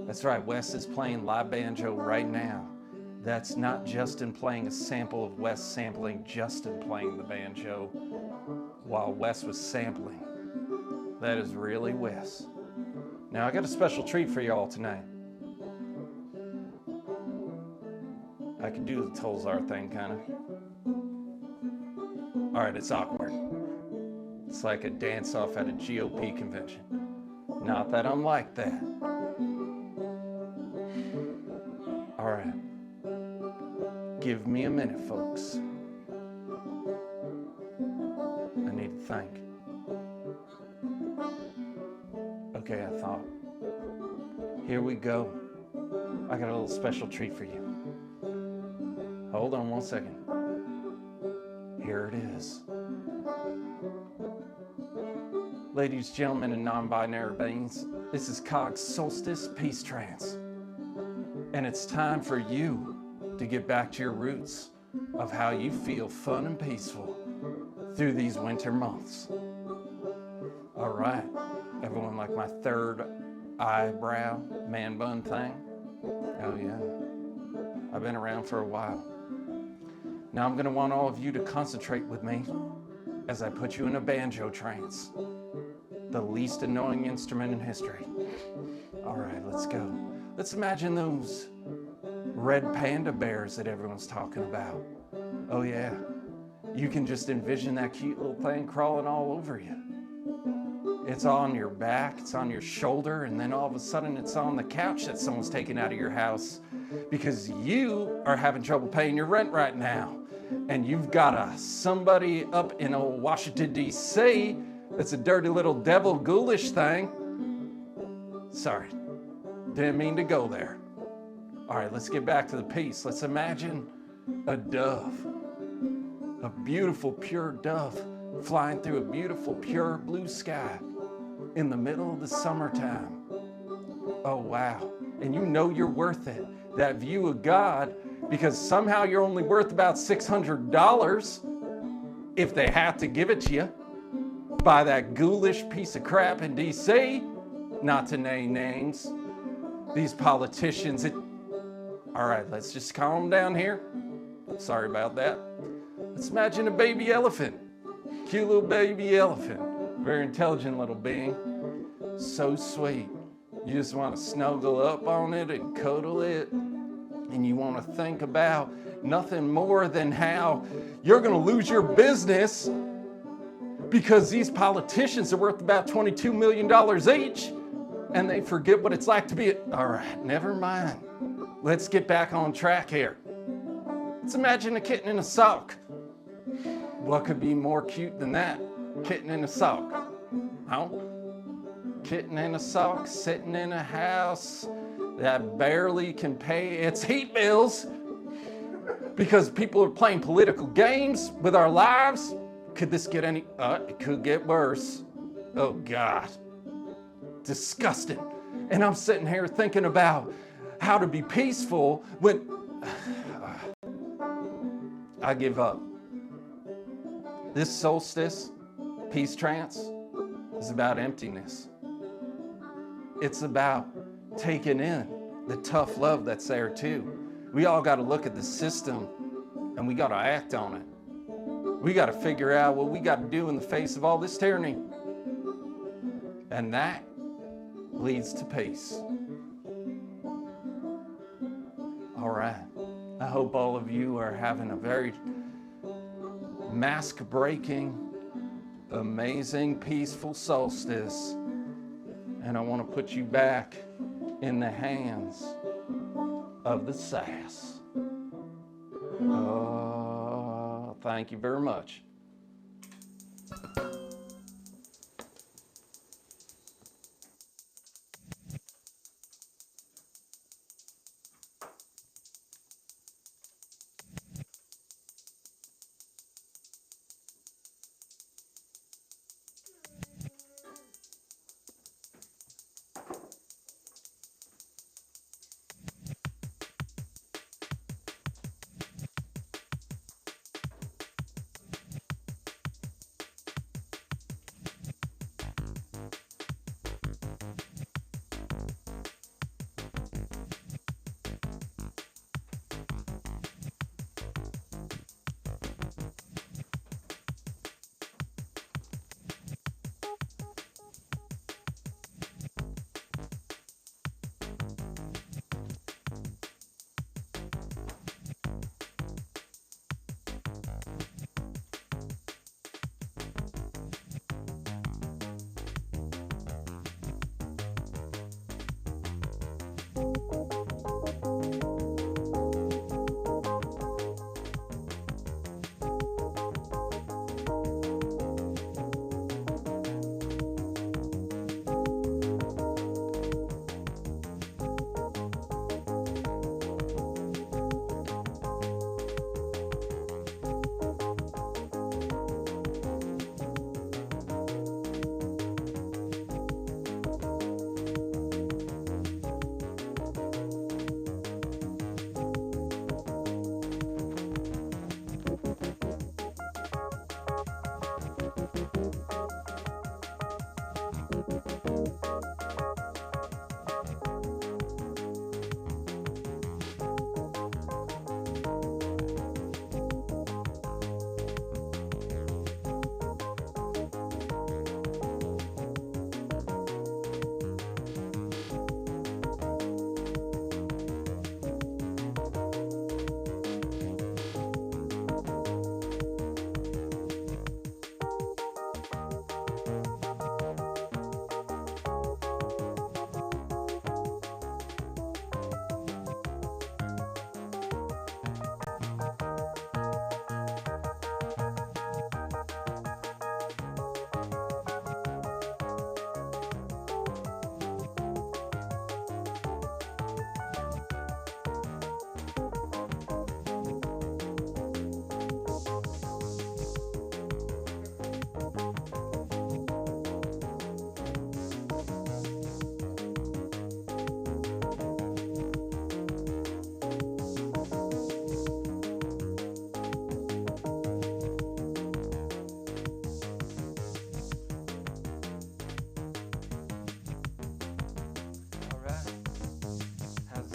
That's right, Wes is playing live banjo right now. That's not Justin playing a sample of Wes sampling Justin playing the banjo while Wes was sampling. That is really Wes. Now I got a special treat for y'all tonight. I can do the Tollzar thing, kind of. All right, it's awkward. It's like a dance-off at a GOP convention. Not that I'm like that. All right. Give me a minute, folks. I need to think. Okay, I thought. Here we go. I got a little special treat for you. Hold on 1 second. Here it is. Ladies, gentlemen, and non-binary beings, this is Cog's Solstice Peace Trance. And it's time for you to get back to your roots of how you feel fun and peaceful through these winter months. All right, everyone like my third eyebrow man bun thing? Oh yeah, I've been around for a while. Now I'm gonna want all of you to concentrate with me as I put you in a banjo trance, the least annoying instrument in history. All right, let's go. Let's imagine those red panda bears that everyone's talking about. Oh yeah, you can just envision that cute little thing crawling all over you. It's on your back, it's on your shoulder, and then all of a sudden it's on the couch that someone's taking out of your house because you are having trouble paying your rent right now. And you've got somebody up in old Washington, D.C. that's a dirty little devil ghoulish thing. Sorry, didn't mean to go there. All right, let's get back to the piece. Let's imagine a dove, a beautiful, pure dove flying through a beautiful, pure blue sky in the middle of the summertime. Oh, wow. And you know you're worth it. That view of God, because somehow you're only worth about $600 if they have to give it to you by that ghoulish piece of crap in D.C., not to name names. These politicians, all right, let's just calm down here. Sorry about that. Let's imagine a baby elephant. Cute little baby elephant. Very intelligent little being. So sweet. You just want to snuggle up on it and cuddle it. And you want to think about nothing more than how you're going to lose your business because these politicians are worth about $22 million each. And they forget what it's like to be all right, never mind. let's get back on track here. Let's imagine a kitten in a sock. What could be more cute than that? Kitten in a sock. Huh? Kitten in a sock, sitting in a house that barely can pay its heat bills because people are playing political games with our lives. Could this get any, it could get worse. Oh God, disgusting. And I'm sitting here thinking about how to be peaceful when I give up. This solstice, peace trance, is about emptiness. It's about taking in the tough love that's there too. We all got to look at the system and we got to act on it. We got to figure out what we got to do in the face of all this tyranny. And that leads to peace. All right. I hope all of you are having a very mask-breaking, amazing, peaceful solstice. And I want to put you back in the hands of the sass. Thank you very much.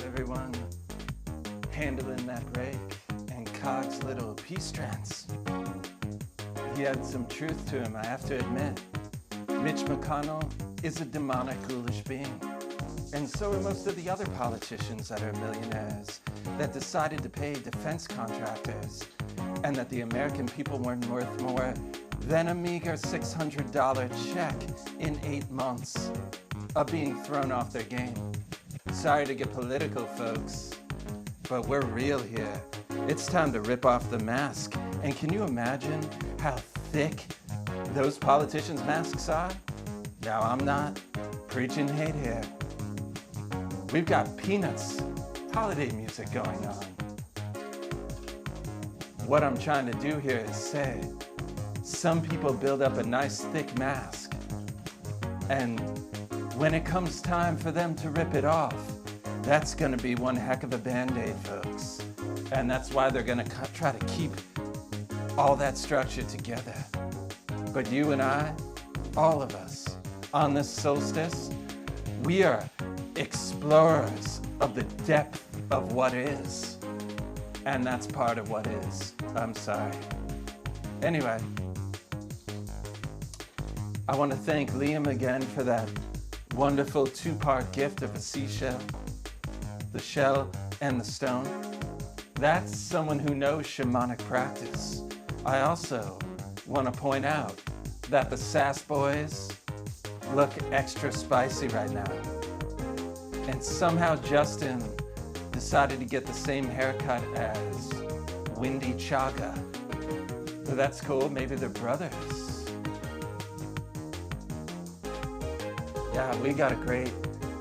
Everyone handling that break and Cog's little peace trance. He had some truth to him, I have to admit. Mitch McConnell is a demonic, ghoulish being. And so are most of the other politicians that are millionaires that decided to pay defense contractors and that the American people weren't worth more than a meager $600 check in 8 months of being thrown off their game. Sorry to get political, folks, but we're real here. It's time to rip off the mask. And can you imagine how thick those politicians' masks are? Now, I'm not preaching hate here. We've got Peanuts holiday music going on. What I'm trying to do here is say, some people build up a nice thick mask, and when it comes time for them to rip it off, that's gonna be one heck of a Band-Aid, folks. And that's why they're gonna try to keep all that structure together. But you and I, all of us, on this solstice, we are explorers of the depth of what is. And that's part of what is. I'm sorry. Anyway, I want to thank Liam again for that wonderful two-part gift of a seashell, the shell and the stone. That's someone who knows shamanic practice. I also want to point out that the Sass Boys look extra spicy right now. And somehow Justin decided to get the same haircut as Windy Chaga. So that's cool, maybe they're brothers. Yeah, we got a great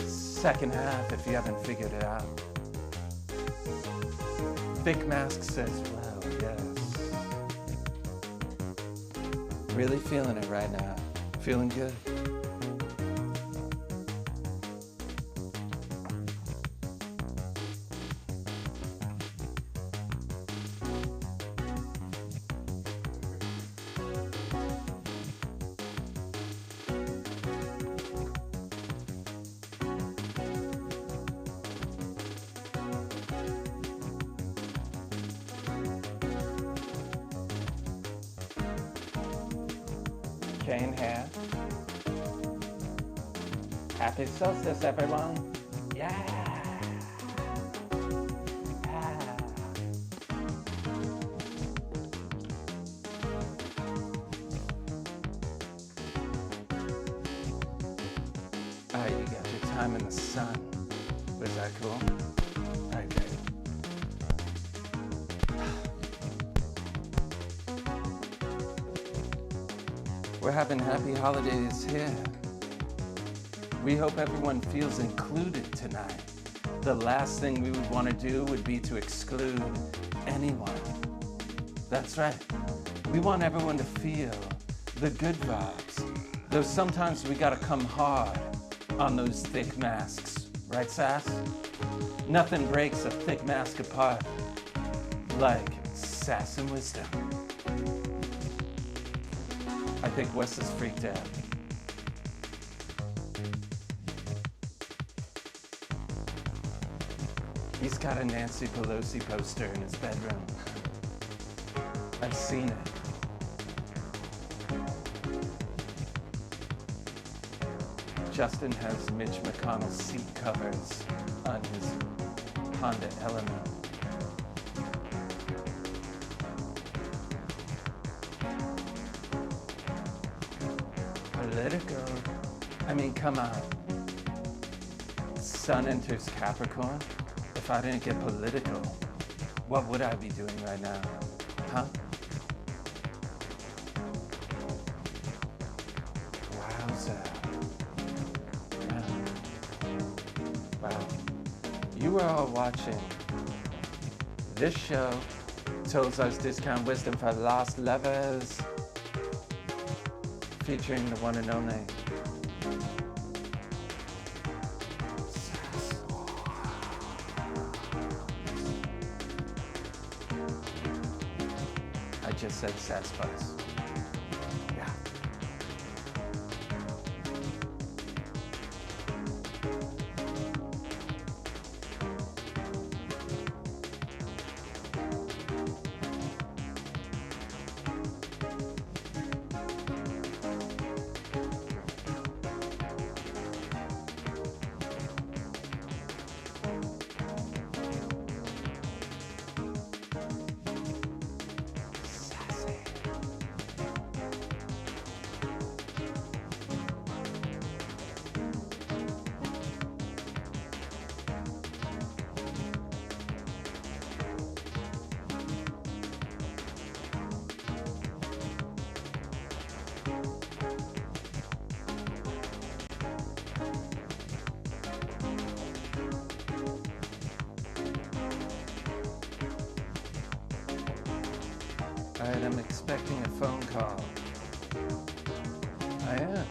second half if you haven't figured it out. Thick Mask says, wow, yes. Really feeling it right now. Feeling good. Cane hair. Happy solstice, everyone. Yeah. Ah. Alright, you got your time in the sun. Was that cool? Alright, great. We're having happy holidays here. We hope everyone feels included tonight. The last thing we would want to do would be to exclude anyone. That's right. We want everyone to feel the good vibes. Though sometimes we gotta come hard on those thick masks. Right, Sass? Nothing breaks a thick mask apart like sass and wisdom. I think Wes is freaked out. He's got a Nancy Pelosi poster in his bedroom. I've seen it. Justin has Mitch McConnell's seat covers on his Honda Element. Political. I mean, come on. Sun enters Capricorn. If I didn't get political, what would I be doing right now? Huh? Wowza. Wow. You were all watching this show, Tollzar's Discount Wisdom for Lost Lovers, featuring the one and only I just said Sass Boys. Yeah. phone call. I am.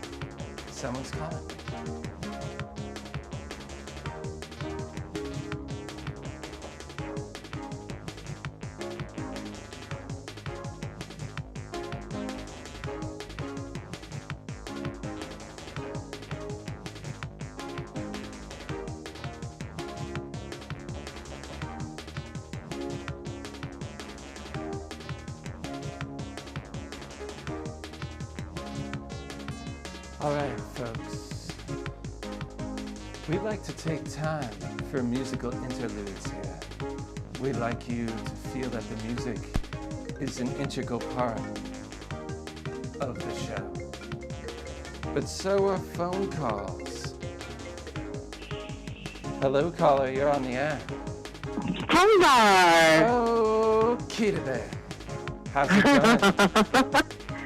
Someone's calling. All right, folks. We like to take time for musical interludes here. We'd like you to feel that the music is an integral part of the show. But so are phone calls. Hello, caller, you're on the air. Tollzar! Oh, Kita there. How's it going?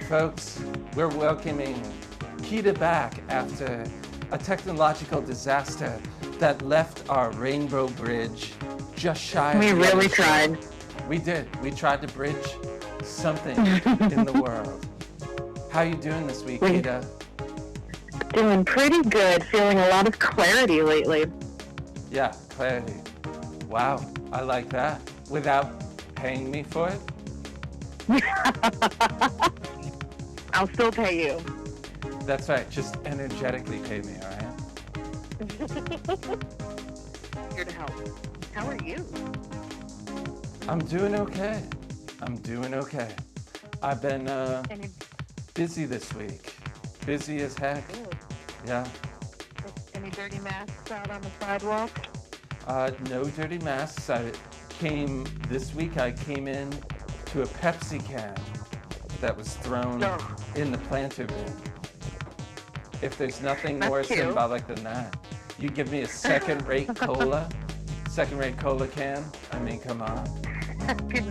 Folks, we're welcoming Kita back after a technological disaster that left our Rainbow Bridge just shy of We the really other tried. shore. We did. We tried to bridge something in the world. How you doing this week, Kita? Doing pretty good. Feeling a lot of clarity lately. Yeah, clarity. Wow, I like that. Without paying me for it? I'll still pay you. That's right. Just energetically pay me, all right? Here to help. How are you? I'm doing okay. I'm doing okay. I've been Any, busy this week. Busy as heck. Yeah. any dirty masks out on the sidewalk? No dirty masks. This week I came in to a Pepsi can that was thrown Oh. in the planter bin. If there's nothing That's more cute. symbolic than that, you give me a second-rate cola can. I mean, come on.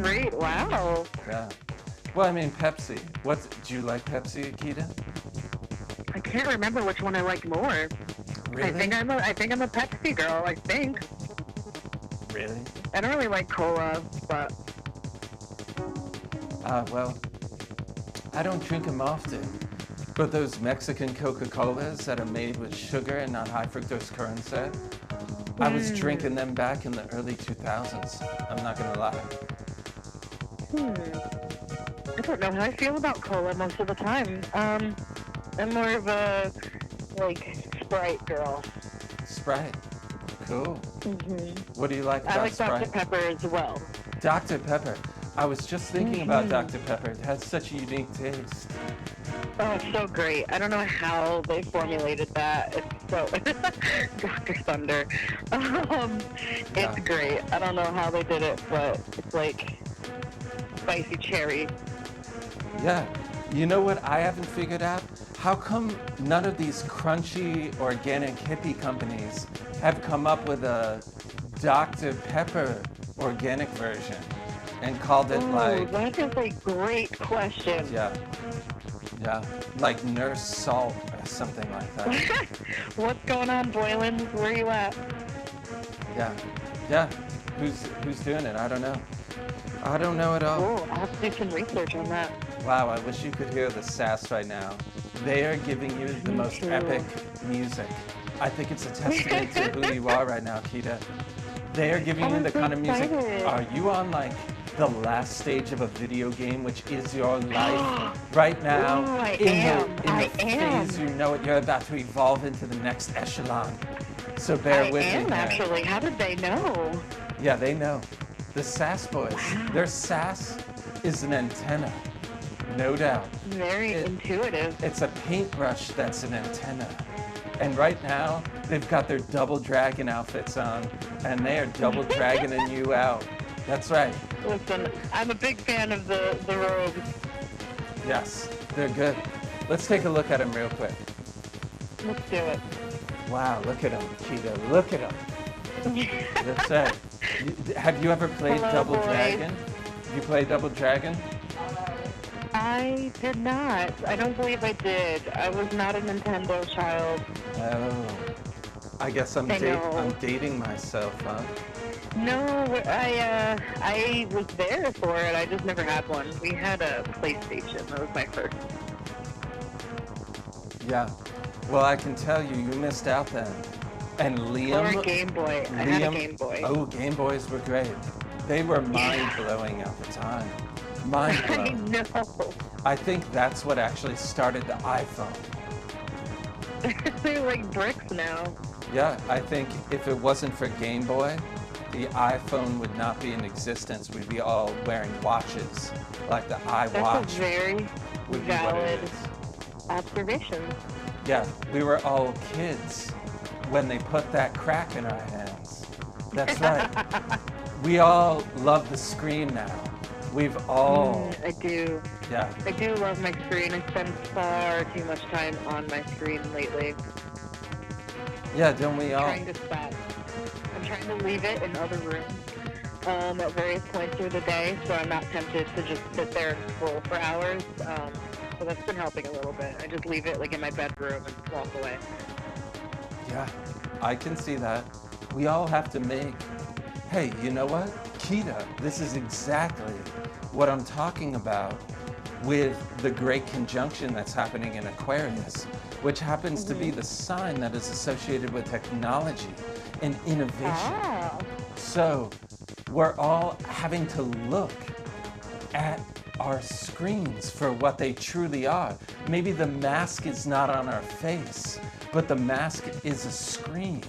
Great. Wow. Yeah. Well, I mean, Pepsi. Do you like Pepsi, Akita? I can't remember which one I like more. Really? I think I'm a Pepsi girl. I think. Really? I don't really like cola, but Well, I don't drink them often. But those Mexican Coca-Colas that are made with sugar and not high fructose corn syrup, I was drinking them back in the early 2000s. I'm not gonna lie. I don't know how I feel about cola most of the time. I'm more of a Sprite girl. Sprite. Cool. What do you like I about like Sprite? Dr. Pepper as well. Dr. Pepper. I was just thinking about Dr. Pepper. It has such a unique taste. Oh, it's so great. I don't know how they formulated that. It's so Dr. Thunder. It's great. I don't know how they did it, but it's like spicy cherry. Yeah. You know what I haven't figured out? How come none of these crunchy, organic hippie companies have come up with a Dr. Pepper organic version and called it That is a great question. yeah, like Nurse Salt or something like that. What's going on, Boylan? Where are you at? Yeah. Who's doing it? I don't know. I don't know at all. Oh, I'll have to do some research on that. Wow, I wish you could hear the sass right now. They are giving you the most epic music. I think it's a testament to who you are right now, Kita. They are giving you I'm the so kind of music. excited. Are you on like the last stage of a video game, which is your life right now? Ooh, I in am. the I am. phase you know it, you're about to evolve into the next echelon. So bear I with me am here. actually. How did they know? Yeah, they know. The sass boys. Their sass is an antenna, no doubt. Very intuitive. It's a paintbrush that's an antenna. And right now, they've got their double dragon outfits on, and they are double dragoning you out. That's right. Listen, I'm a big fan of the robes. Yes, they're good. Let's take a look at them real quick. Let's do it. Wow, look at them, Kita. Look at them. That's right. Have you ever played Hello, Double boys. Dragon? You played Double Dragon? I did not. I don't believe I did. I was not a Nintendo child. Oh. I guess I'm I know. dating myself, huh? No, I was there for it. I just never had one. We had a PlayStation. That was my first. Yeah. Well, I can tell you, you missed out then. And Liam. Or a Game Boy. I had a Game Boy. Oh, Game Boys were great. They were mind-blowing at the time. Mind-blowing. I know. I think that's what actually started the iPhone. They're like bricks now. Yeah, I think if it wasn't for Game Boy, the iPhone would not be in existence. We'd be all wearing watches, like the iWatch. That's a very would be what it valid is. observation. Yeah, we were all kids when they put that crack in our hands. That's right. We all love the screen now. We've all... I do. Yeah. I do love my screen. I spend far too much time on my screen lately. Yeah, don't we all? I'm trying to stop. I'm trying to leave it in other rooms at various points through the day, so I'm not tempted to just sit there and scroll for hours. So that's been helping a little bit. I just leave it like in my bedroom and walk away. Yeah, I can see that. We all have to make... Hey, you know what? Kita, this is exactly what I'm talking about with the great conjunction that's happening in Aquarius, which happens to be the sign that is associated with technology and innovation. Ah. So we're all having to look at our screens for what they truly are. Maybe the mask is not on our face, but the mask is a screen.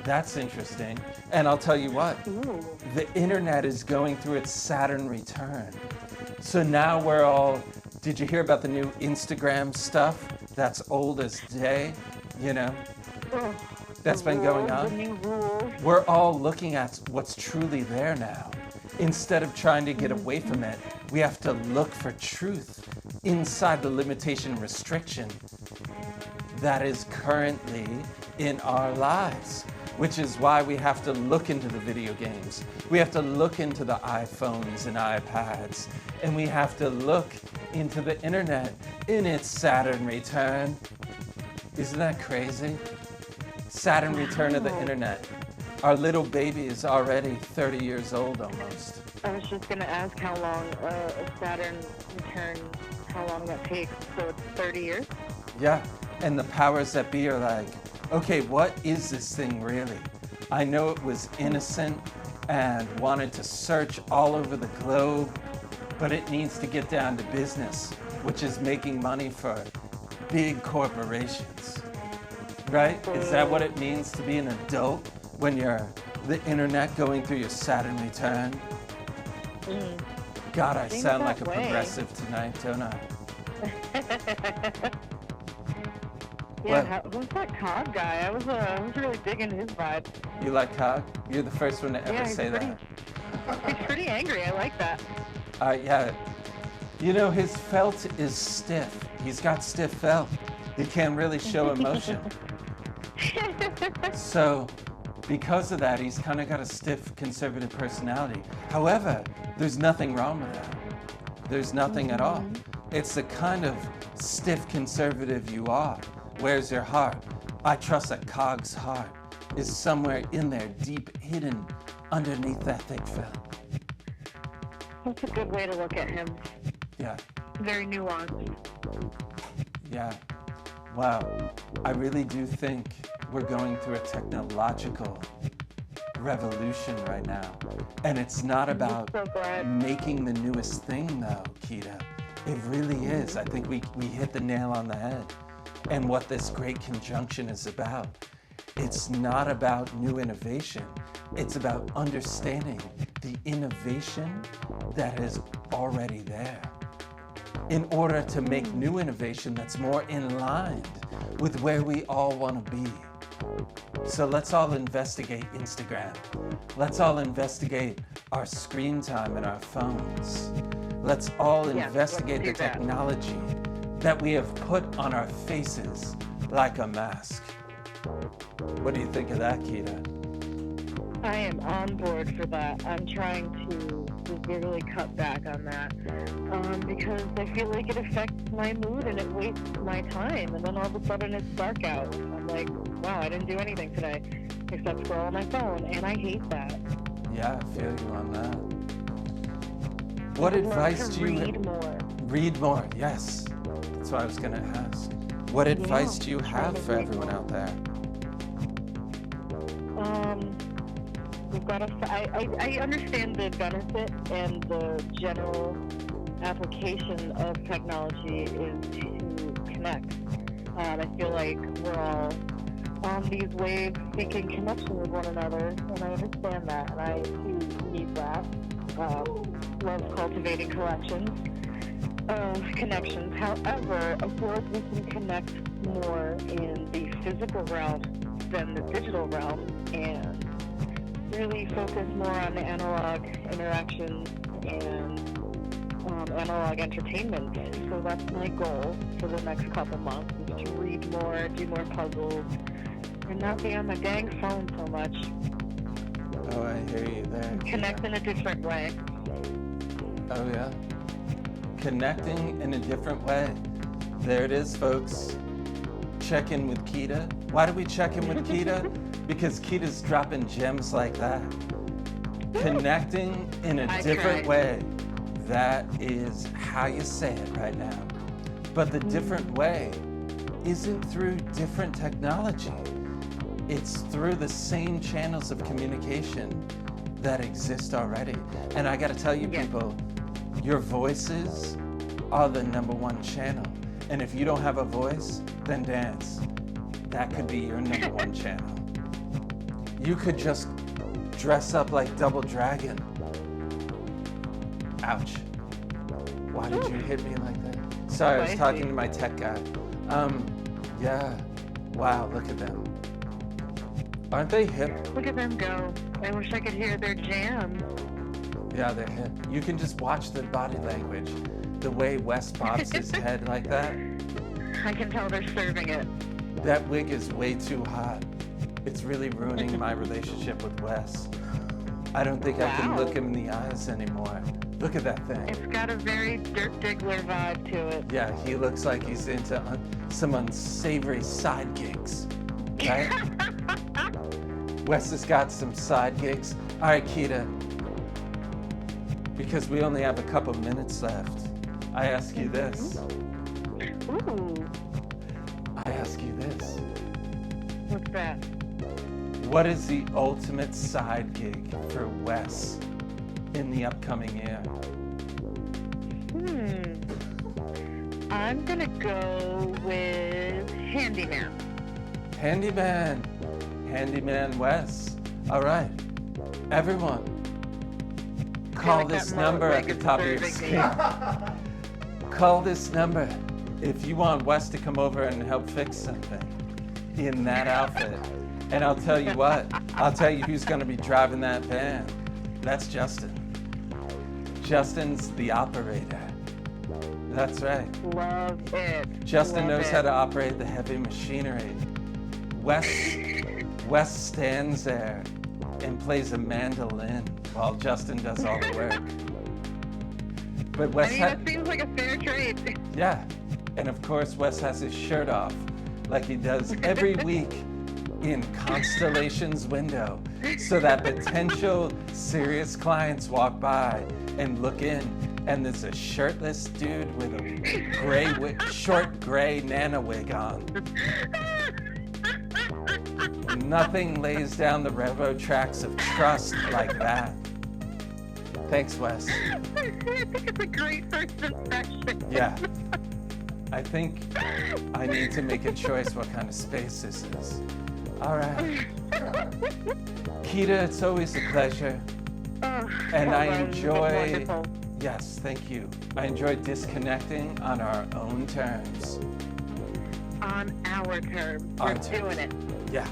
That's interesting. And I'll tell you what, the internet is going through its Saturn return. So now we're all, did you hear about the new Instagram stuff that's old as day, you know? That's been going on. The new rules. We're all looking at what's truly there now. Instead of trying to get away from it, we have to look for truth inside the limitation restriction that is currently in our lives, which is why we have to look into the video games. We have to look into the iPhones and iPads, and we have to look into the internet in its Saturn return. Isn't that crazy? Saturn return of the internet. Our little baby is already 30 years old almost. I was just gonna ask how long a Saturn return, how long that takes. So it's 30 years? Yeah, and the powers that be are like, okay, what is this thing really? I know it was innocent and wanted to search all over the globe, but it needs to get down to business, which is making money for big corporations. Right? Is that what it means to be an adult when you're the internet going through your Saturn return? God, I Seems sound that like a way. progressive tonight, don't I? Yeah, who's that Cog guy? I was really digging his vibe. You like Cog? You're the first one to ever Yeah, he's say pretty- that. He's pretty angry. I like that. Yeah. You know, his felt is stiff. He's got stiff felt. He can't really show emotion. So, because of that, he's kind of got a stiff conservative personality. However, there's nothing wrong with that. There's nothing at all. It's the kind of stiff conservative you are. Where's your heart? I trust that Cog's heart is somewhere in there, deep hidden underneath that thick felt. That's a good way to look at him. Yeah. Very nuanced. Yeah. Wow. I really do think we're going through a technological revolution right now. And it's not about So glad. making the newest thing, though, Kita. It really is. I think we hit the nail on the head. And what this great conjunction is about. It's not about new innovation. It's about understanding the innovation that is already there, in order to make new innovation that's more in line with where we all want to be. So let's all investigate Instagram. Let's all investigate our screen time and our phones. Let's all investigate the let's do that. technology that we have put on our faces like a mask. What do you think of that, Kita? I am on board for that. I'm trying to severely cut back on that because I feel like it affects my mood and it wastes my time. And then all of a sudden it's dark out. I'm like, wow, I didn't do anything today except scroll on my phone, and I hate that. Yeah, I feel you on that. What advice do you read more? read more? Yes, that's what I was gonna ask. What advice do you have for everyone out there? We've got to. I understand the benefit and the general application of technology is to connect. I feel like we're all on these waves seeking connection with one another, and I understand that, and I too need that. Love cultivating connections. However, I feel like we can connect more in the physical realm than the digital realm, and really focus more on the analog interactions and analog entertainment. So that's my goal for the next couple months, is to read more, do more puzzles, and not be on my dang phone so much. Oh, I hear you there. Connect in a different way. Oh, yeah. Connecting in a different way. There it is, folks. Check in with Kita. Why do we check in with Kita? Because Kita's dropping gems like that. Connecting in a different way. That is how you say it right now. But the different way isn't through different technology. It's through the same channels of communication that exist already. And I gotta tell you, people, your voices are the #1 channel. And if you don't have a voice, then dance. That could be your #1 channel. You could just dress up like Double Dragon. Ouch. Why did you hit me like that? Sorry, I was talking to my tech guy. Yeah. Wow, look at them. Aren't they hip? Look at them go. I wish I could hear their jams. Yeah, they're hip. You can just watch the body language. The way Wes bobs his head like that. I can tell they're serving it. That wig is way too hot. It's really ruining my relationship with Wes. I don't think I can look him in the eyes anymore. Look at that thing. It's got a very Dirk Diggler vibe to it. Yeah, he looks like he's into some unsavory side gigs, right? Wes has got some side gigs. All right, Kita, because we only have a couple minutes left, I ask you this. Ooh, I ask you this. what's that? What is the ultimate side gig for Wes in the upcoming year? I'm gonna go with handyman. Handyman Wes. All right, everyone, call like this that number at the motorbike is top of your serving me. screen. Call this number if you want Wes to come over and help fix something in that outfit. And I'll tell you what, I'll tell you who's gonna be driving that van. That's Justin. Justin's the operator. That's right. Love it. Justin Love knows it. how to operate the heavy machinery. Wes stands there and plays a mandolin while Justin does all the work. But Wes that seems like a fair trade. yeah, and of course Wes has his shirt off like he does every week in Constellation's window, so that potential serious clients walk by and look in, and there's a shirtless dude with a short gray nana wig on. Nothing lays down the railroad tracks of trust like that. Thanks, Wes. I think it's a great first impression. Yeah. I think I need to make a choice what kind of space this is. All right. Kita, it's always a pleasure. And I enjoy, Wonderful. yes, thank you. I enjoy disconnecting on our own terms. On our terms. Our We're terms. doing it. Yeah.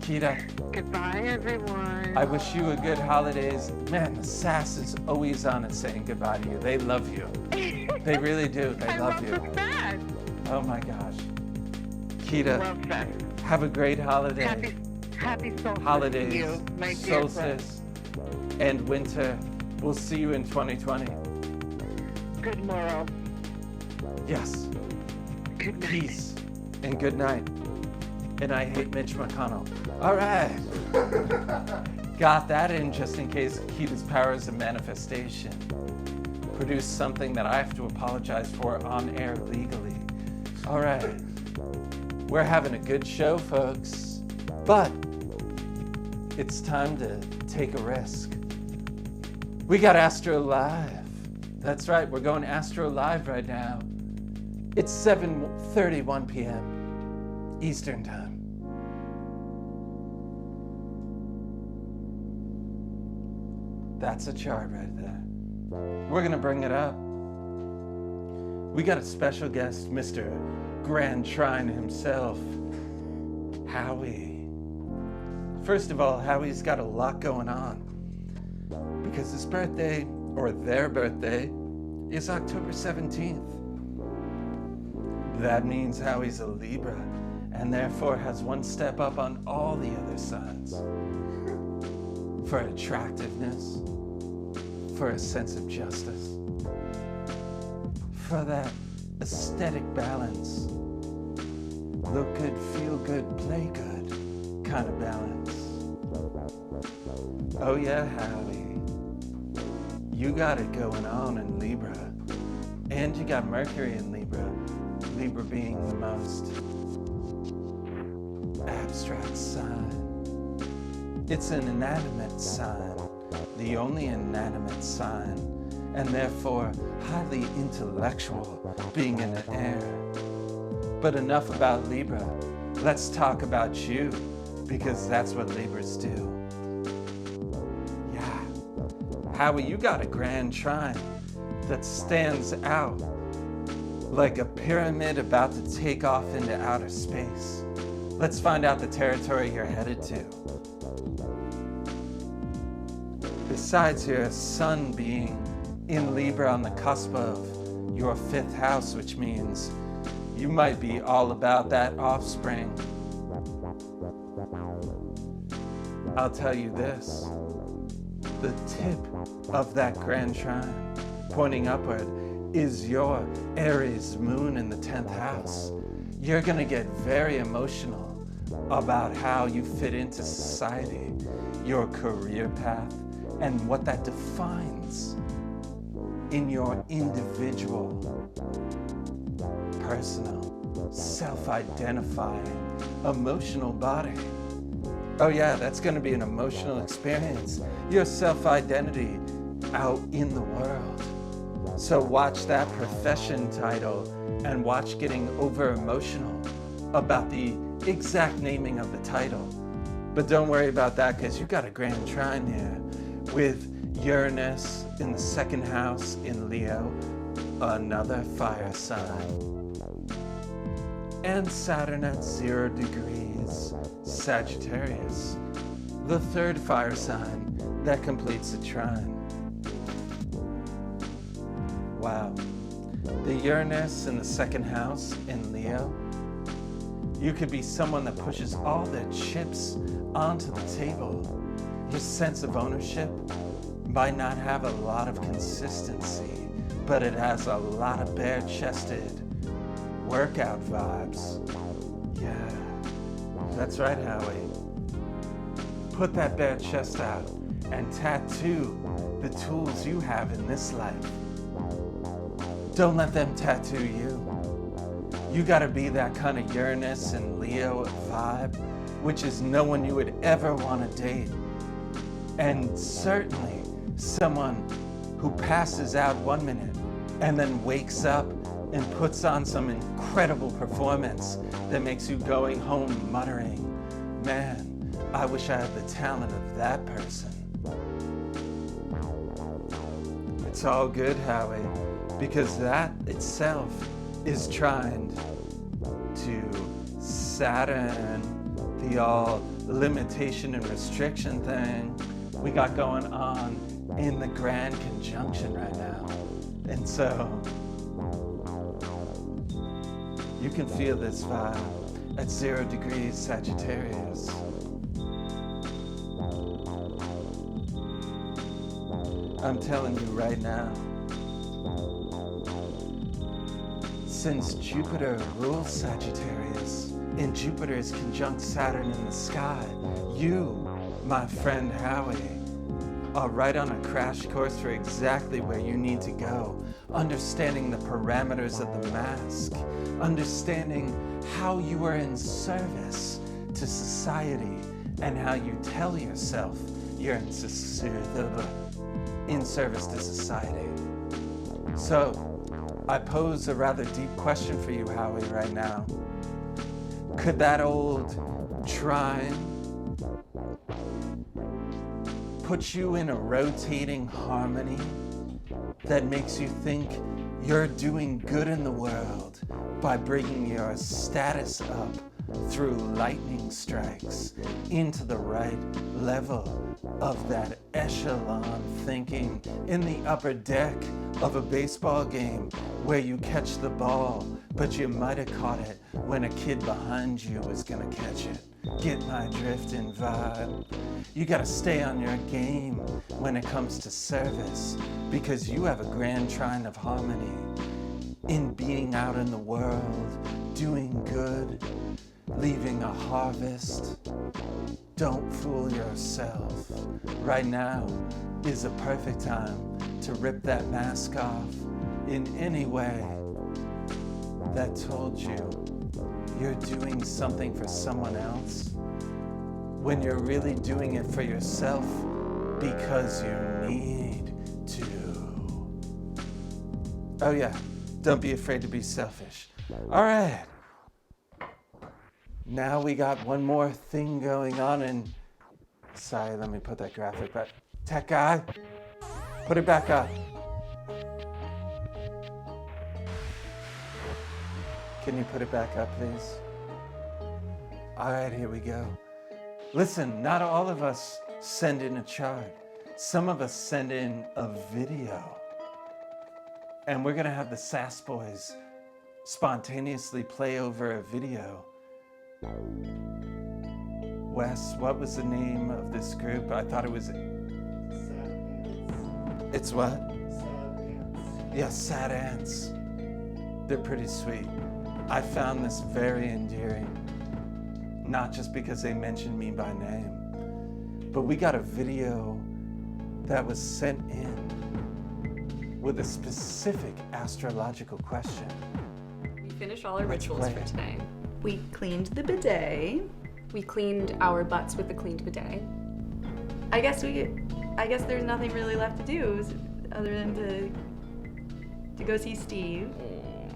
Kita, Goodbye, everyone. I wish you a good holidays. Man, the sass is always on it saying goodbye to you. They love you. They really do. They I love love you. the fat. Oh my gosh. Kita, Love fat. have a great holiday. Happy solstice Holidays, to you, my dear friend. solstice, and winter. We'll see you in 2020. Good morrow. Yes. Good night. Peace and good night. And I hate Mitch McConnell. All right. Got that in just in case Kiva's powers of manifestation produce something that I have to apologize for on air legally. All right, we're having a good show, folks, but it's time to take a risk. We got Astro Live. That's right, we're going Astro Live right now. It's 7:31 p.m. Eastern Time. That's a chart right there. We're gonna bring it up. We got a special guest, Mr. Grand Trine himself, Howie. First of all, Howie's got a lot going on because his birthday, or their birthday, is October 17th. That means Howie's a Libra and therefore has one step up on all the other signs. For attractiveness, for a sense of justice, for that aesthetic balance, look good, feel good, play good kind of balance. Oh yeah, Howie, you got it going on in Libra, and you got Mercury in Libra, Libra being the most abstract sign. It's an inanimate sign, the only inanimate sign, and therefore highly intellectual, being in the air. But enough about Libra. Let's talk about you, because that's what Libras do. Yeah. Howie, you got a grand trine that stands out like a pyramid about to take off into outer space. Let's find out the territory you're headed to. Besides your sun being in Libra on the cusp of your 5th house, which means you might be all about that offspring. I'll tell you this, the tip of that grand trine pointing upward is your Aries moon in the 10th house. You're gonna get very emotional about how you fit into society, your career path, and what that defines in your individual, personal, self-identifying, emotional body. Oh yeah, that's gonna be an emotional experience. Your self-identity out in the world. So watch that profession title and watch getting over emotional about the exact naming of the title. But don't worry about that because you got a grand trine here with Uranus in the 2nd house in Leo, another fire sign, and Saturn at 0 degrees Sagittarius, the 3rd fire sign that completes the trine. Wow. The Uranus in the 2nd house in Leo, you could be someone that pushes all their chips onto the table. Your sense of ownership might not have a lot of consistency, but it has a lot of bare-chested workout vibes. Yeah, that's right, Howie. Put that bare chest out and tattoo the tools you have in this life. Don't let them tattoo you. You gotta be that kind of Uranus and Leo vibe, which is no one you would ever want to date. And certainly someone who passes out 1 minute and then wakes up and puts on some incredible performance that makes you going home muttering, man, I wish I had the talent of that person. It's all good, Howie, because that itself is trying to Saturn, the all limitation and restriction thing we got going on in the grand conjunction right now. And so you can feel this vibe at 0 degrees Sagittarius. I'm telling you right now, since Jupiter rules Sagittarius and Jupiter is conjunct Saturn in the sky, you my friend Howie, are right on a crash course for exactly where you need to go, understanding the parameters of the mask, understanding how you are in service to society, and how you tell yourself you're in service to society. So, I pose a rather deep question for you, Howie, right now. Could that old shrine put you in a rotating harmony that makes you think you're doing good in the world by bringing your status up through lightning strikes into the right level of that echelon thinking in the upper deck of a baseball game where you catch the ball, but you might have caught it when a kid behind you was gonna catch it. Get my drift and vibe. You gotta stay on your game when it comes to service, because you have a grand trine of harmony in being out in the world, doing good, leaving a harvest. Don't fool yourself. Right now is a perfect time to rip that mask off in any way that told you you're doing something for someone else when you're really doing it for yourself because you need to. Oh yeah, don't be afraid to be selfish. All right. Now we got one more thing going on, and sorry, let me put that graphic back. Tech guy, put it back up. Can you put it back up, please? All right, here we go. Listen, not all of us send in a chart. Some of us send in a video. And we're gonna have the Sass Boys spontaneously play over a video. Wes, what was the name of this group? I thought it was... It's what? Yeah, Sad Ants. They're pretty sweet. I found this very endearing. Not just because they mentioned me by name, but we got a video that was sent in with a specific astrological question. We finished all our Which rituals way? for today. We cleaned the bidet. We cleaned our butts with the cleaned bidet. I guess there's nothing really left to do other than to go see Steve.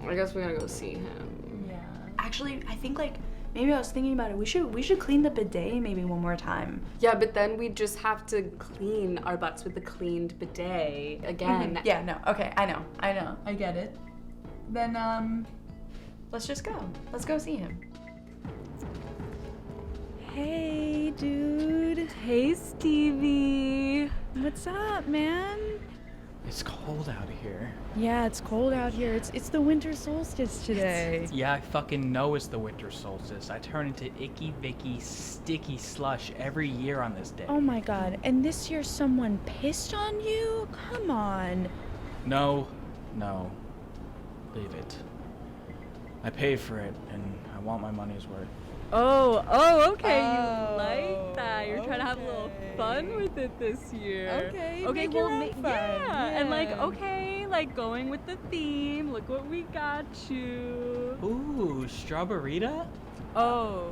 I guess we're gonna go see him. Yeah. Actually, I think maybe I was thinking about it. We should clean the bidet maybe one more time. Yeah, but then we just have to clean our butts with the cleaned bidet again. Yeah, no. Okay, I know. I get it. Then let's just go. Let's go see him. Hey, dude. Hey, Stevie. What's up, man? It's cold out here. Yeah, it's cold out here. It's the winter solstice today. Yeah, I fucking know it's the winter solstice. I turn into icky, vicky, sticky slush every year on this day. Oh my god, and this year someone pissed on you? Come on. No. Leave it. I paid for it, and I want my money's worth. Oh, okay. You like that? You're trying to have a little fun with it this year. Okay, Okay. make Well, your own fun. yeah, and okay, going with the theme. Look what we got you. Ooh, strawberryta? Oh,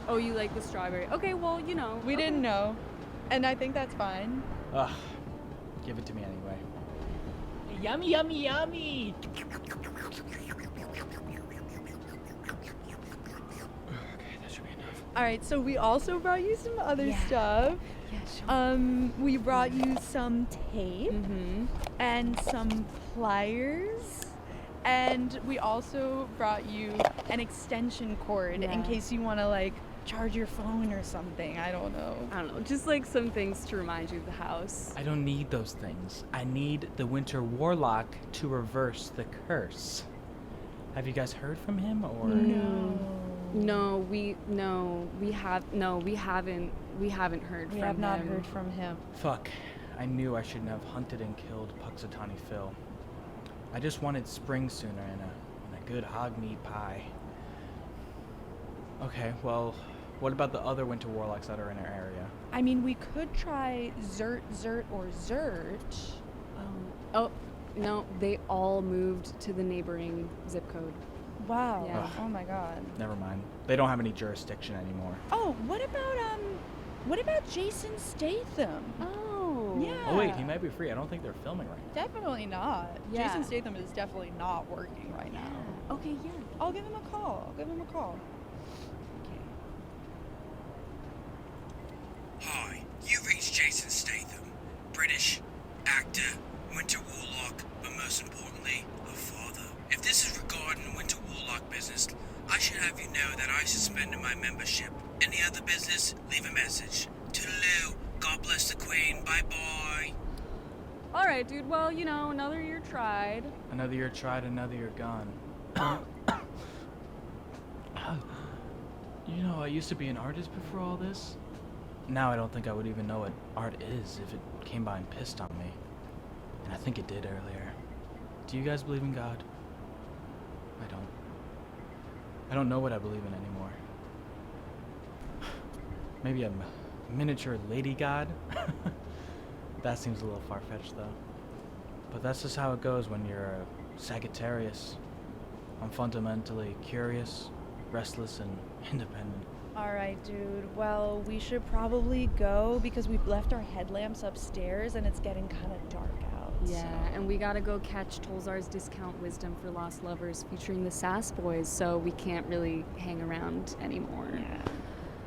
you like the strawberry? Okay, well, We didn't know, and I think that's fine. Ugh, give it to me anyway. Yummy, yummy, yummy! All right, so we also brought you some other stuff. Yeah, sure. We brought you some tape Mm-hmm. and some pliers. And we also brought you an extension cord in case you want to charge your phone or something. I don't know. Just like some things to remind you of the house. I don't need those things. I need the Winter Warlock to reverse the curse. Have you guys heard from him, or? No, we haven't heard from him. We have not heard from him. Fuck. I knew I shouldn't have hunted and killed Puxatawny Phil. I just wanted spring sooner and a good hog meat pie. Okay, well, What about the other winter warlocks that are in our area? I mean, we could try Zert, or Zert. Oh, no, they all moved to the neighboring zip code. Wow. Yeah. Oh my god. Never mind. They don't have any jurisdiction anymore. Oh, what about Jason Statham? Oh. Yeah. Oh wait, he might be free. I don't think they're filming right now. Definitely not. Yeah. Jason Statham is definitely not working right now. Okay, yeah. I'll give him a call. Hi, you've reached Jason Statham, British actor, winter warlock, but most importantly, a father. If this is regarding winter warlock business, I should have you know that I suspended my membership. Any other business, leave a message. Toodaloo, God bless the Queen, bye-bye. All right, dude. Well, another year tried. Another year tried, another year gone. I used to be an artist before all this. Now I don't think I would even know what art is if it came by and pissed on me. And I think it did earlier. Do you guys believe in God? I don't. I don't know what I believe in anymore. Maybe a miniature lady god? That seems a little far-fetched though. But that's just how it goes when you're a Sagittarius. I'm fundamentally curious, restless, and independent. Alright, dude. Well, we should probably go because we've left our headlamps upstairs and it's getting kind of dark out. Yeah, and we gotta go catch Tollzar's Discount Wisdom for Lost Lovers featuring the Sass Boys, so we can't really hang around anymore. Yeah.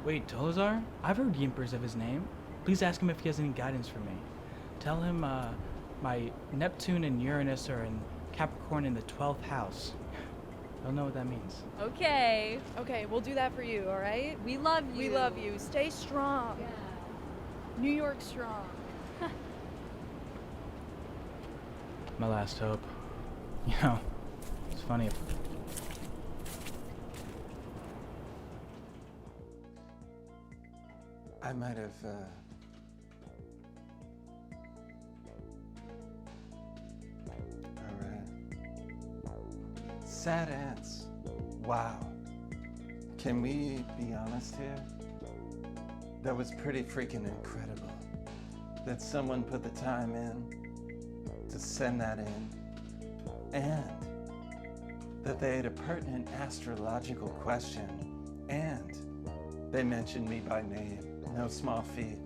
Wait, Tollzar? I've heard yimpers of his name. Please ask him if he has any guidance for me. Tell him my Neptune and Uranus are in Capricorn in the 12th house. He'll know what that means. Okay. Okay, we'll do that for you, alright? We love you. We love you. Stay strong. Yeah. New York strong. My last hope. It's funny. I might have, Alright. Sad ants. Wow. Can we be honest here? That was pretty freaking incredible. That someone put the time in to send that in. And that they had a pertinent astrological question. And they mentioned me by name. No small feat.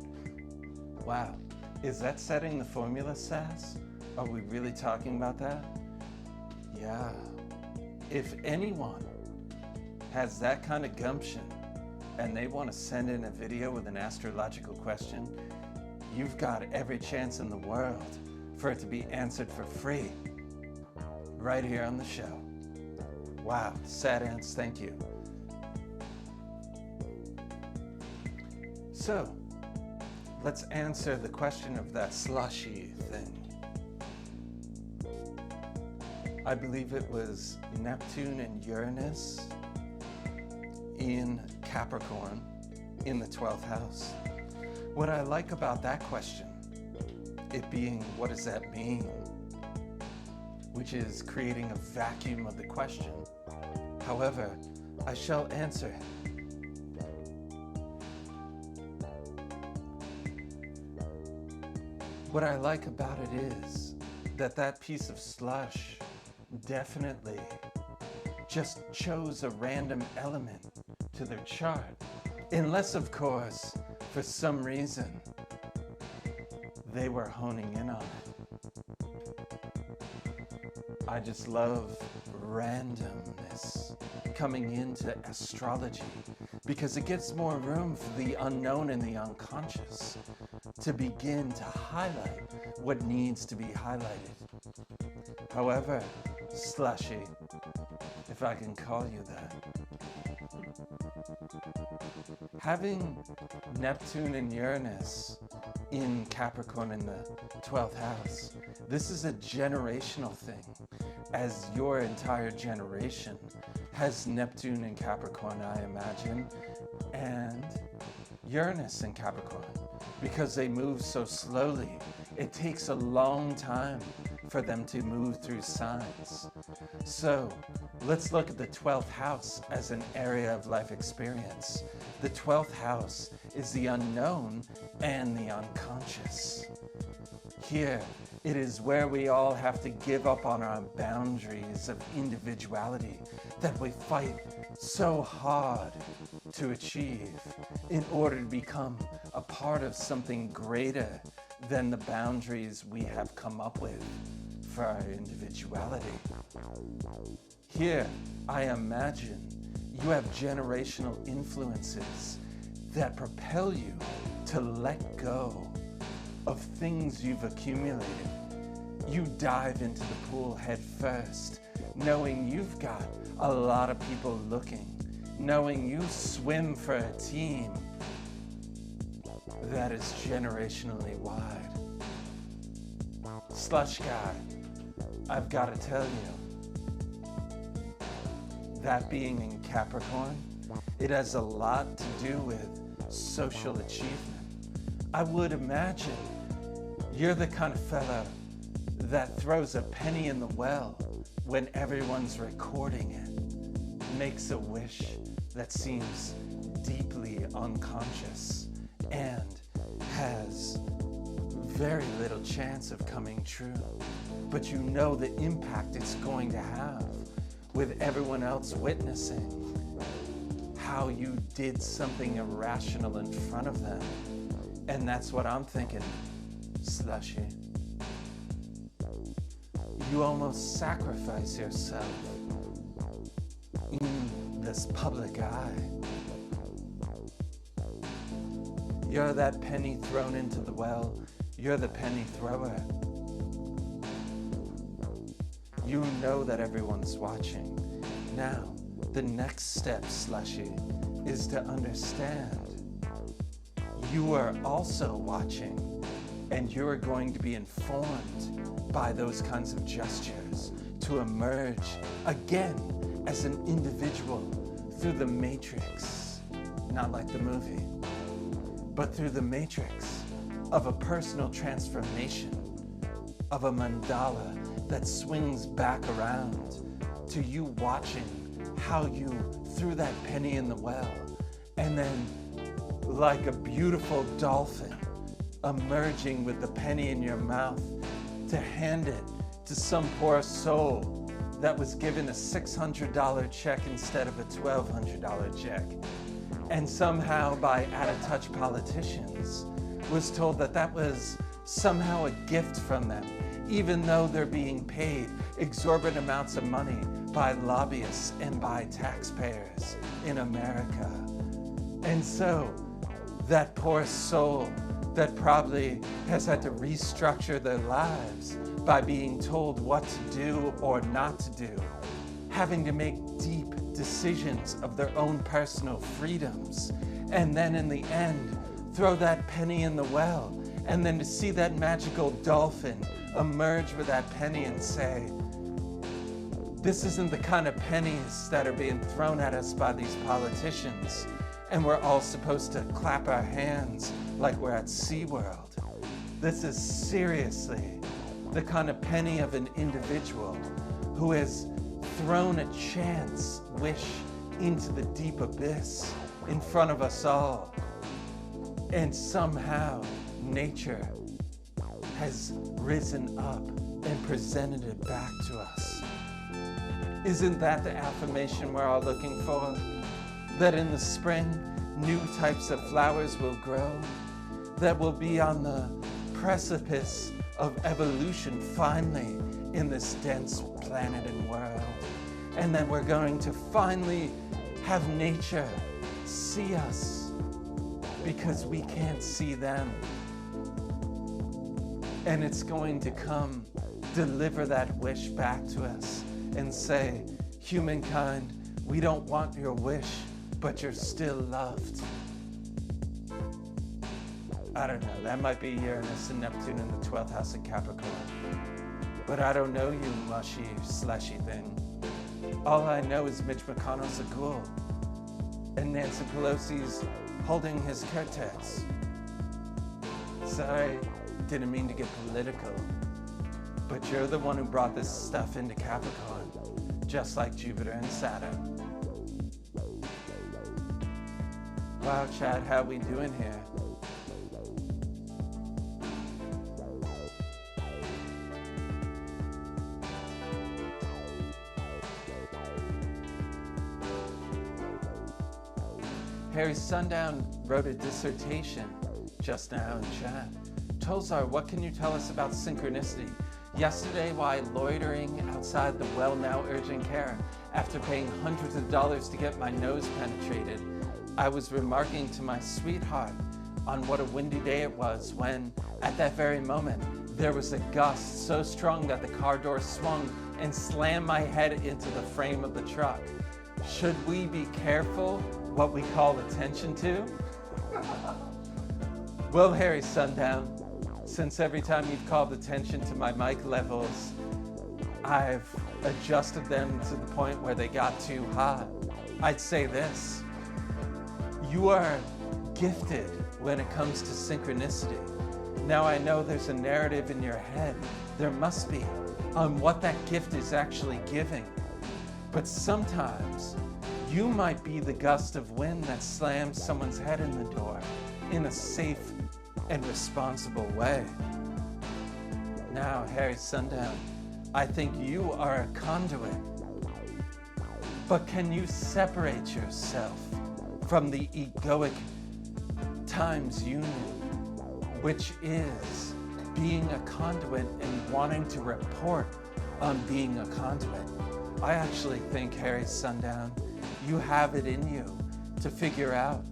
Wow. Is that setting the formula, Sass? Are we really talking about that? Yeah. If anyone has that kind of gumption and they want to send in a video with an astrological question, you've got every chance in the world for it to be answered for free right here on the show. Wow. Sad ants, thank you. So, let's answer the question of that slushy thing. I believe it was Neptune and Uranus in Capricorn in the 12th house. What I like about that question, it being what does that mean, which is creating a vacuum of the question. However, I shall answer. What I like about it is that piece of slush definitely just chose a random element to their chart. Unless, of course, for some reason, they were honing in on it. I just love randomness coming into astrology because it gives more room for the unknown and the unconscious to begin to highlight what needs to be highlighted. However, slushy, if I can call you that, having Neptune and Uranus in Capricorn in the 12th house, this is a generational thing, as your entire generation has Neptune in Capricorn, I imagine, and Uranus in Capricorn. Because they move so slowly, it takes a long time for them to move through signs. So, let's look at the 12th house as an area of life experience. The 12th house is the unknown and the unconscious. Here, it is where we all have to give up on our boundaries of individuality that we fight so hard to achieve in order to become a part of something greater than the boundaries we have come up with for our individuality. Here, I imagine you have generational influences that propel you to let go of things you've accumulated. You dive into the pool head first, knowing you've got a lot of people looking, knowing you swim for a team that is generationally wide. Slush guy, I've got to tell you, that being in Capricorn, it has a lot to do with social achievement. I would imagine you're the kind of fellow that throws a penny in the well when everyone's recording it, makes a wish that seems deeply unconscious and has very little chance of coming true. But you know the impact it's going to have with everyone else witnessing how you did something irrational in front of them. And that's what I'm thinking, Slushy. You almost sacrifice yourself in this public eye. You're that penny thrown into the well. You're the penny thrower. You know that everyone's watching. Now, the next step, Slushy, is to understand you are also watching, and you're going to be informed by those kinds of gestures to emerge again as an individual through the matrix, not like the movie, but through the matrix of a personal transformation, of a mandala that swings back around to you watching how you threw that penny in the well, and then like a beautiful dolphin emerging with the penny in your mouth to hand it to some poor soul that was given a $600 check instead of a $1,200 check, and somehow by out-of-touch politicians was told that that was somehow a gift from them, even though they're being paid exorbitant amounts of money by lobbyists and by taxpayers in America. And so that poor soul that probably has had to restructure their lives by being told what to do or not to do, having to make deep decisions of their own personal freedoms, and then in the end, throw that penny in the well, and then to see that magical dolphin emerge with that penny and say, this isn't the kind of pennies that are being thrown at us by these politicians, and we're all supposed to clap our hands like we're at SeaWorld. This is seriously the kind of penny of an individual who has thrown a chance wish into the deep abyss in front of us all. And somehow nature has risen up and presented it back to us. Isn't that the affirmation we're all looking for? That in the spring, new types of flowers will grow, that will be on the precipice of evolution finally in this dense planet and world. And then we're going to finally have nature see us because we can't see them. And it's going to come deliver that wish back to us and say, humankind, we don't want your wish, but you're still loved. I don't know, that might be Uranus and Neptune in the 12th house of Capricorn. But I don't know you, mushy, slushy thing. All I know is Mitch McConnell's a ghoul, and Nancy Pelosi's holding his curtains. Sorry, didn't mean to get political, but you're the one who brought this stuff into Capricorn. just like Jupiter and Saturn. Wow, Chad, how we doing here? Harry Sundown wrote a dissertation just now in chat. Tollzar, what can you tell us about synchronicity? Yesterday, while loitering outside the well now urgent care, after paying hundreds of dollars to get my nose penetrated, I was remarking to my sweetheart on what a windy day it was when, at that very moment, there was a gust so strong that the car door swung and slammed my head into the frame of the truck. Should we be careful what we call attention to? Well, Harry Sundown, since every time you've called attention to my mic levels, I've adjusted them to the point where they got too hot, I'd say this. You are gifted when it comes to synchronicity. Now I know there's a narrative in your head, there must be, on what that gift is actually giving. But sometimes you might be the gust of wind that slams someone's head in the door in a safe and responsible way. Now, Harry Sundown, I think you are a conduit. But can you separate yourself from the egoic Times Union, which is being a conduit and wanting to report on being a conduit? I actually think, Harry Sundown, you have it in you to figure out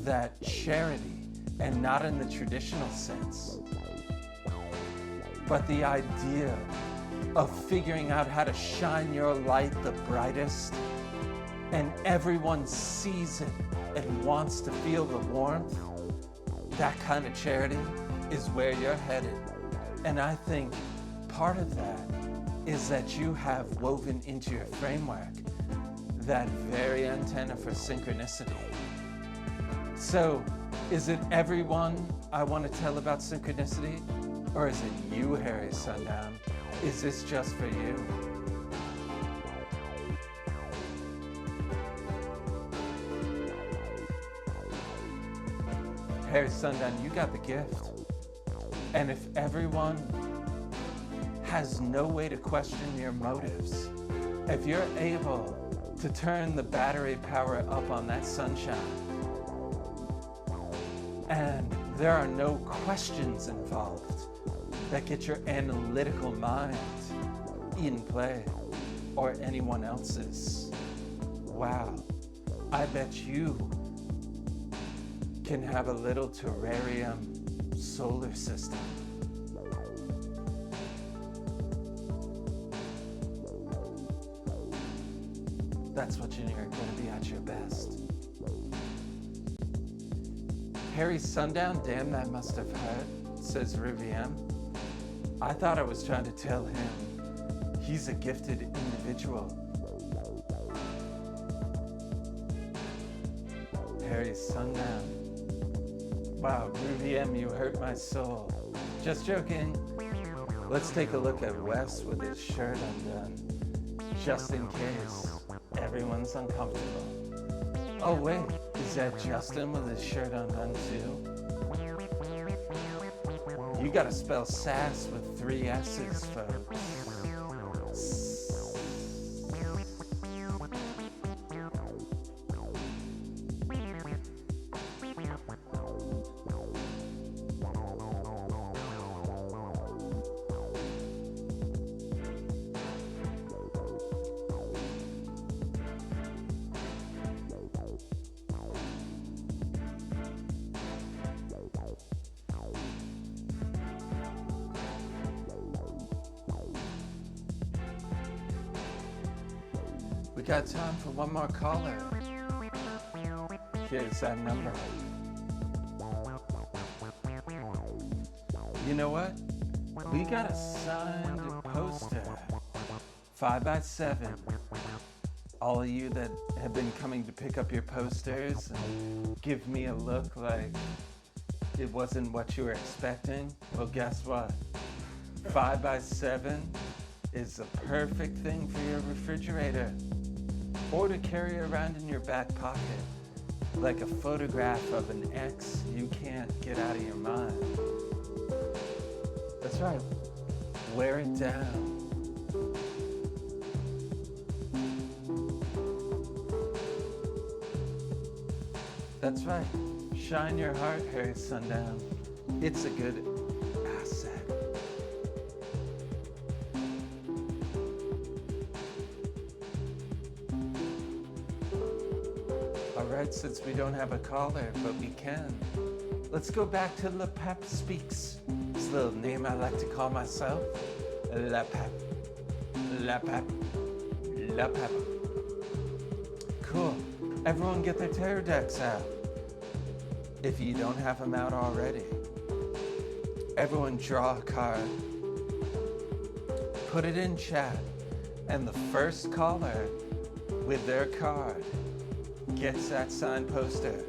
that charity, and not in the traditional sense, but the idea of figuring out how to shine your light the brightest, and everyone sees it and wants to feel the warmth, that kind of charity is where you're headed. And I think part of that is that you have woven into your framework that very antenna for synchronicity. So, is it everyone I want to tell about synchronicity? Or is it you, Harry Sundown? Is this just for you? Harry Sundown, you got the gift. And if everyone has no way to question your motives, if you're able to turn the battery power up on that sunshine, and there are no questions involved that get your analytical mind in play or anyone else's, wow, I bet you can have a little terrarium solar system. That's what you're going to be at your best. Harry Sundown, damn, that must have hurt, says Ruby M. I thought I was trying to tell him he's a gifted individual. Harry Sundown. Wow, Ruby M, you hurt my soul. Just joking. Let's take a look at Wes with his shirt undone, just in case everyone's uncomfortable. Oh wait, is that Justin with his shirt undone too? You gotta spell sass with 3 S's, folks. We got time for one more caller. Here's that number. You know what? We got a signed poster. 5x7. All of you that have been coming to pick up your posters and give me a look like it wasn't what you were expecting. Well, guess what? 5x7 is the perfect thing for your refrigerator or to carry around in your back pocket, like a photograph of an ex you can't get out of your mind. That's right, wear it down. That's right, shine your heart, Harry Sundown. It's a good asset. All right, since we don't have a caller, but we can, let's go back to Le Pep Speaks. It's a little name I like to call myself. Le Pep. Le Pep. Le Pep. Cool. Everyone get their tarot decks out. If you don't have them out already. Everyone draw a card. Put it in chat. And the first caller with their card gets that signed poster.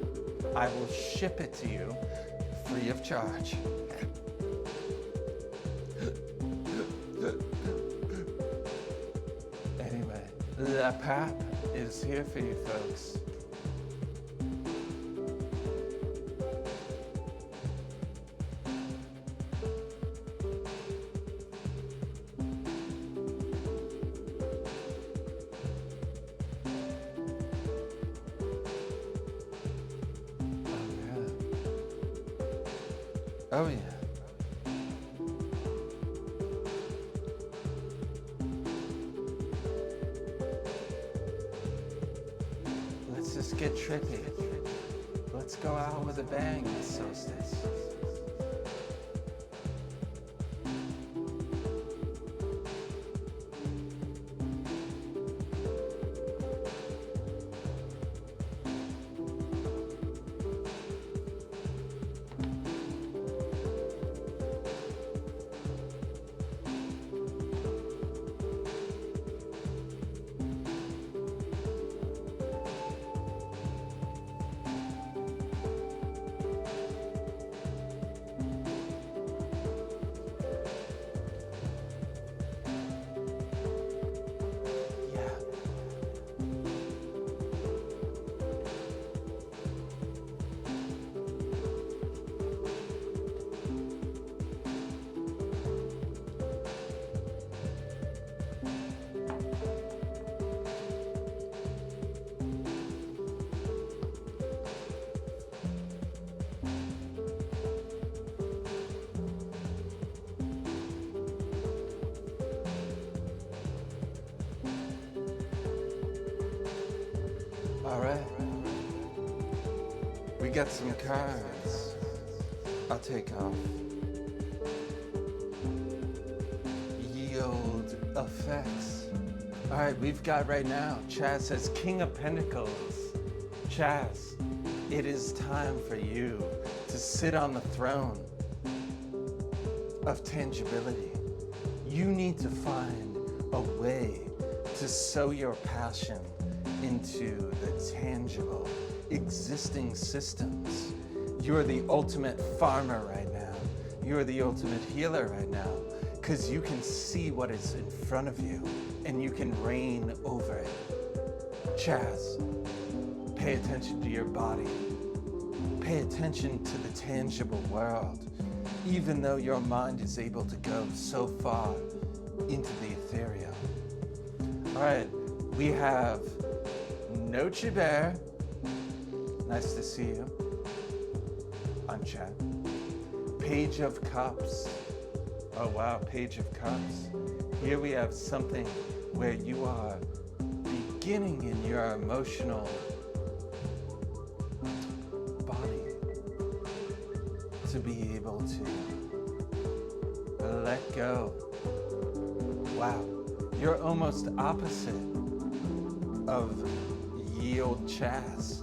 I will ship it to you free of charge. Anyway, La Pap is here for you folks. Oh yeah. Let's just get trippy. Let's go out with a bang, Miss Solstice. All right. We got some cards. I'll take off. Yield effects. All right, we've got right now, Chaz says King of Pentacles. Chaz, it is time for you to sit on the throne of tangibility. You need to find a way to sow your passion into the tangible, existing systems. You're the ultimate farmer right now. You're the ultimate healer right now, because you can see what is in front of you and you can reign over it. Chaz, pay attention to your body. Pay attention to the tangible world, even though your mind is able to go so far into the ethereal. All right, we have Noche Bear. Nice to see you on chat. Page of Cups. Oh wow, Page of Cups. Here we have something where you are beginning in your emotional body to be able to let go. Wow, you're almost opposite of Yield Chaz,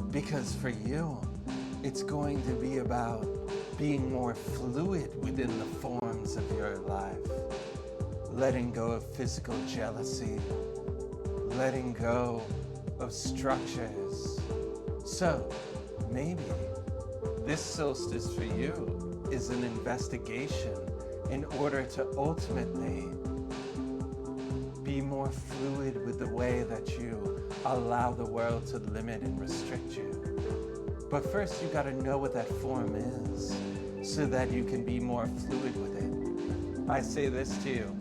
because for you, it's going to be about being more fluid within the forms of your life, letting go of physical jealousy, letting go of structures. So maybe this solstice for you is an investigation in order to ultimately more fluid with the way that you allow the world to limit and restrict you. But first, you got to know what that form is so that you can be more fluid with it. I say this to you.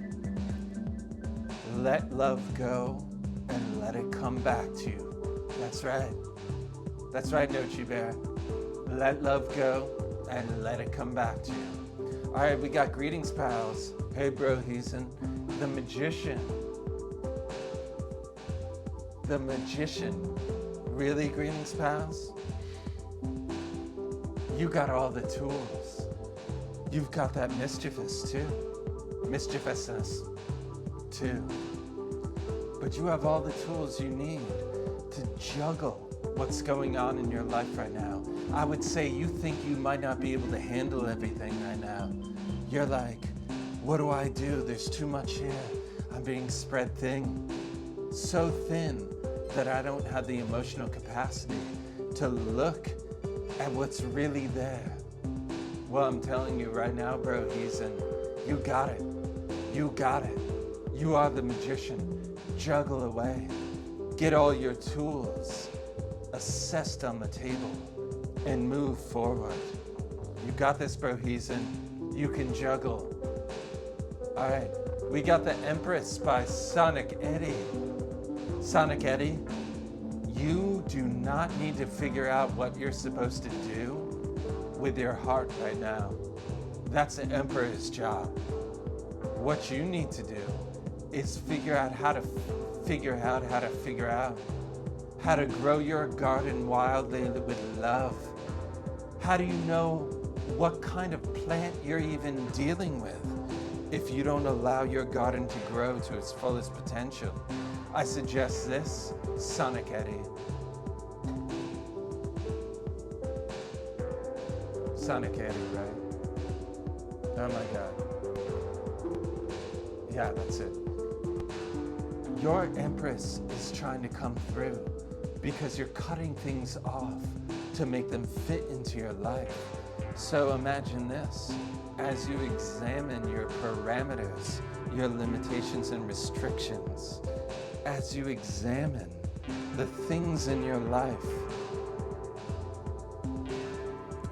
Let love go and let it come back to you. That's right. That's right, Nochi Bear. Let love go and let it come back to you. All right, we got greetings, pals. Hey, bro, he's in the magician. The magician. Really, greetings, pals? You got all the tools. You've got that mischievous too. Mischievousness too. But you have all the tools you need to juggle what's going on in your life right now. I would say you think you might not be able to handle everything right now. You're like, what do I do? There's too much here. I'm being spread thin. So thin that I don't have the emotional capacity to look at what's really there. Well, I'm telling you right now, bro, you got it. You got it. You are the magician. Juggle away. Get all your tools assessed on the table and move forward. You got this, bro, You can juggle. All right, we got the Empress by Sonic Eddie. Sonic Eddie, you do not need to figure out what you're supposed to do with your heart right now. That's the Emperor's job. What you need to do is figure out how to grow your garden wildly with love. How do you know what kind of plant you're even dealing with if you don't allow your garden to grow to its fullest potential? I suggest this, Sonic Eddie. Sonic Eddie, right? Oh my God. Yeah, that's it. Your Empress is trying to come through because you're cutting things off to make them fit into your life. So imagine this, as you examine your parameters, your limitations and restrictions, as you examine the things in your life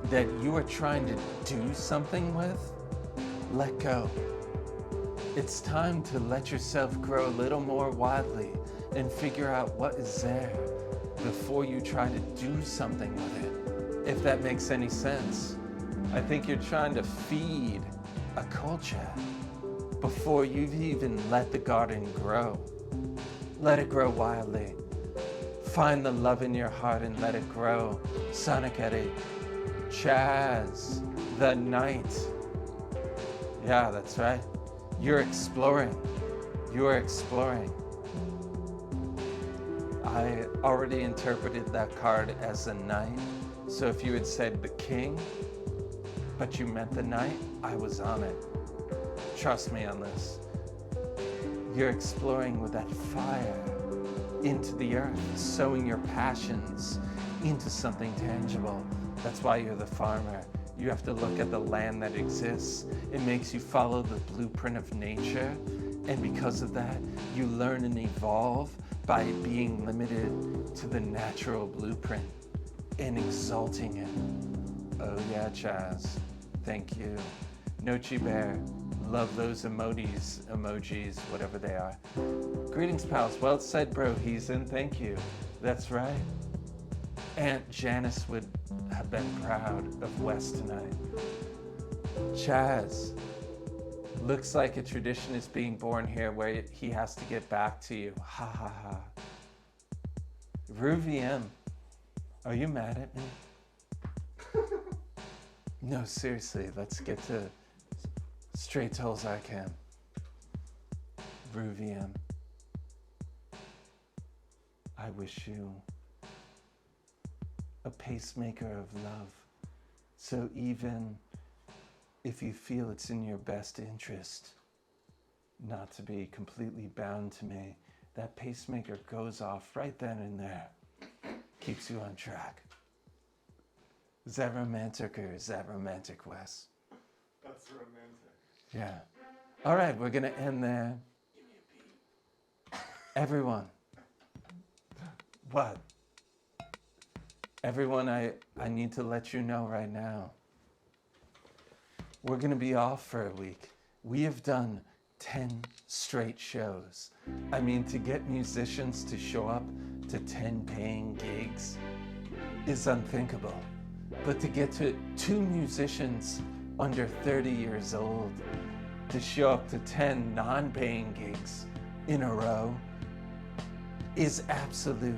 that you are trying to do something with, let go. It's time to let yourself grow a little more wildly and figure out what is there before you try to do something with it, if that makes any sense. I think you're trying to feed a culture before you've even let the garden grow. Let it grow wildly. Find the love in your heart and let it grow. Sonic Eddie, Chaz, the Knight. Yeah, that's right. You're exploring. You are exploring. I already interpreted that card as a knight. So if you had said the king, but you meant the knight, I was on it. Trust me on this. You're exploring with that fire into the earth, sowing your passions into something tangible. That's why you're the farmer. You have to look at the land that exists. It makes you follow the blueprint of nature. And because of that, you learn and evolve by being limited to the natural blueprint and exalting it. Oh yeah, Chaz. Thank you. Nochi Bear. Love those emojis, whatever they are. Greetings, pals. Well said, bro. He's in. Thank you. That's right. Aunt Janice would have been proud of Wes tonight. Chaz, looks like a tradition is being born here where he has to get back to you. Ha ha ha. RuVM, are you mad at me? No, seriously, let's get to straight Tollzar Cam. RuVM, I wish you a pacemaker of love. So even if you feel it's in your best interest not to be completely bound to me, that pacemaker goes off right then and there. Keeps you on track. Is that romantic or is that romantic, Wes? That's romantic. Yeah. All right, we're gonna end there. Give me a beat. Everyone. What? Everyone, I need to let you know right now. We're going to be off for a week. We have done 10 straight shows. I mean, to get musicians to show up to 10 paying gigs is unthinkable. But to get to 2 musicians under 30 years old to show up to 10 non-paying gigs in a row is absolute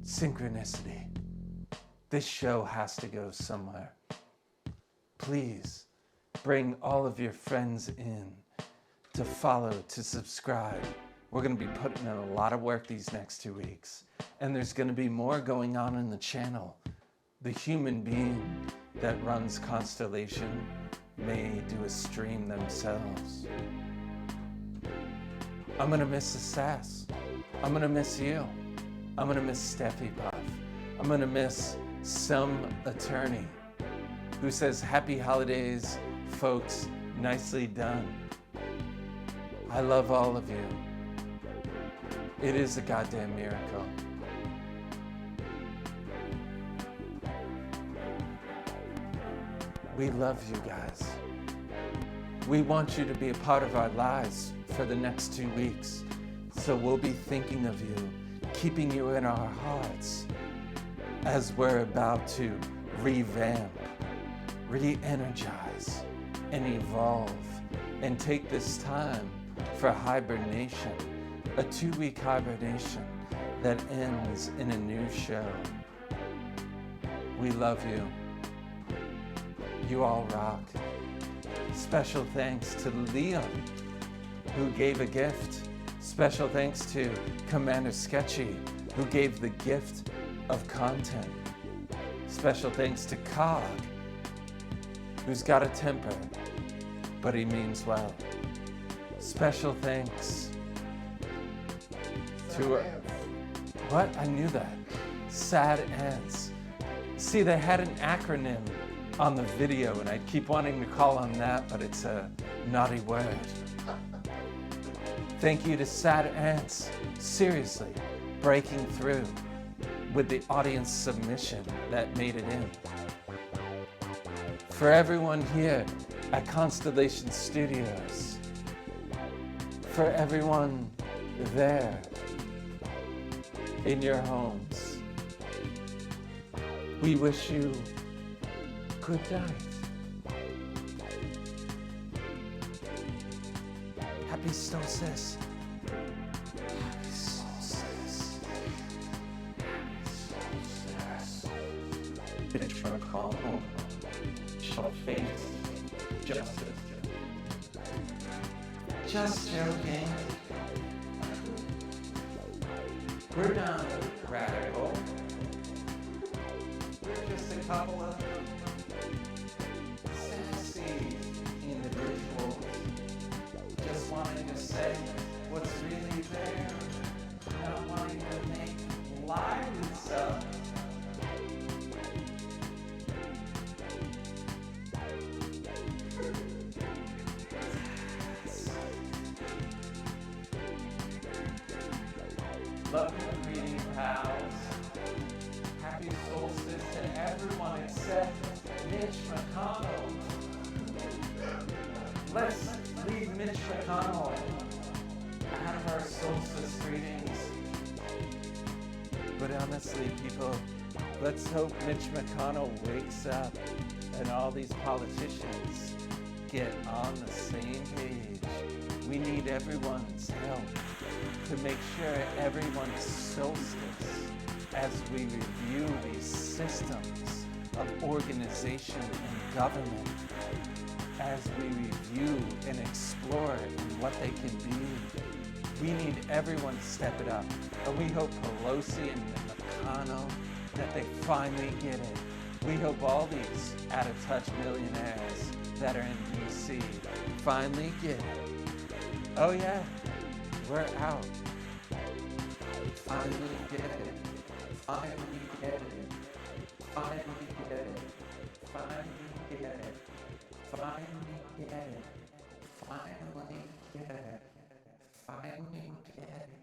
synchronicity. This show has to go somewhere. Please bring all of your friends in to follow, to subscribe. We're going to be putting in a lot of work these next 2 weeks. And there's going to be more going on in the channel. The human being that runs Constellation may do a stream themselves. I'm going to miss the sass. I'm going to miss you. I'm going to miss Steffi Puff. I'm going to miss some attorney who says, "Happy holidays, folks, nicely done." I love all of you. It is a goddamn miracle. We love you guys. We want you to be a part of our lives for the next 2 weeks. So we'll be thinking of you, keeping you in our hearts as we're about to revamp, re-energize, and evolve, and take this time for hibernation, a 2-week hibernation that ends in a new show. We love you. You all rock. Special thanks to Leon, who gave a gift. Special thanks to Commander Sketchy, who gave the gift of content. Special thanks to Cog, who's got a temper, but he means well. Special thanks to... What? I knew that. Sad Ants. See, they had an acronym on the video, and I keep wanting to call on that, but it's a naughty word. Thank you to Sad Ants, seriously, breaking through with the audience submission that made it in. For everyone here at Constellation Studios, for everyone there in your homes, we wish you good night. Happy Solstice. Happy Solstice. Happy Solstice. Bitch McConnell shall face justice. Just joking. We're not radical. We're just a couple of sassy individuals just wanting to say what's really there, not wanting to make lies up. Love and greeting, pals. Happy solstice to everyone except Mitch McConnell. Let's leave Mitch McConnell out of our solstice greetings. But honestly, people, let's hope Mitch McConnell wakes up and all these politicians get on the same page. We need everyone's help to make sure everyone's solstice as we review these systems of organization and government, as we review and explore what they can be. We need everyone to step it up. And we hope Pelosi and McConnell, that they finally get it. We hope all these out-of-touch millionaires that are in DC finally get it. Oh yeah, we're out. Finally get it. Finally get it. Finally get it. Finally get it. Finally get it. Finally get it. Finally shining edge.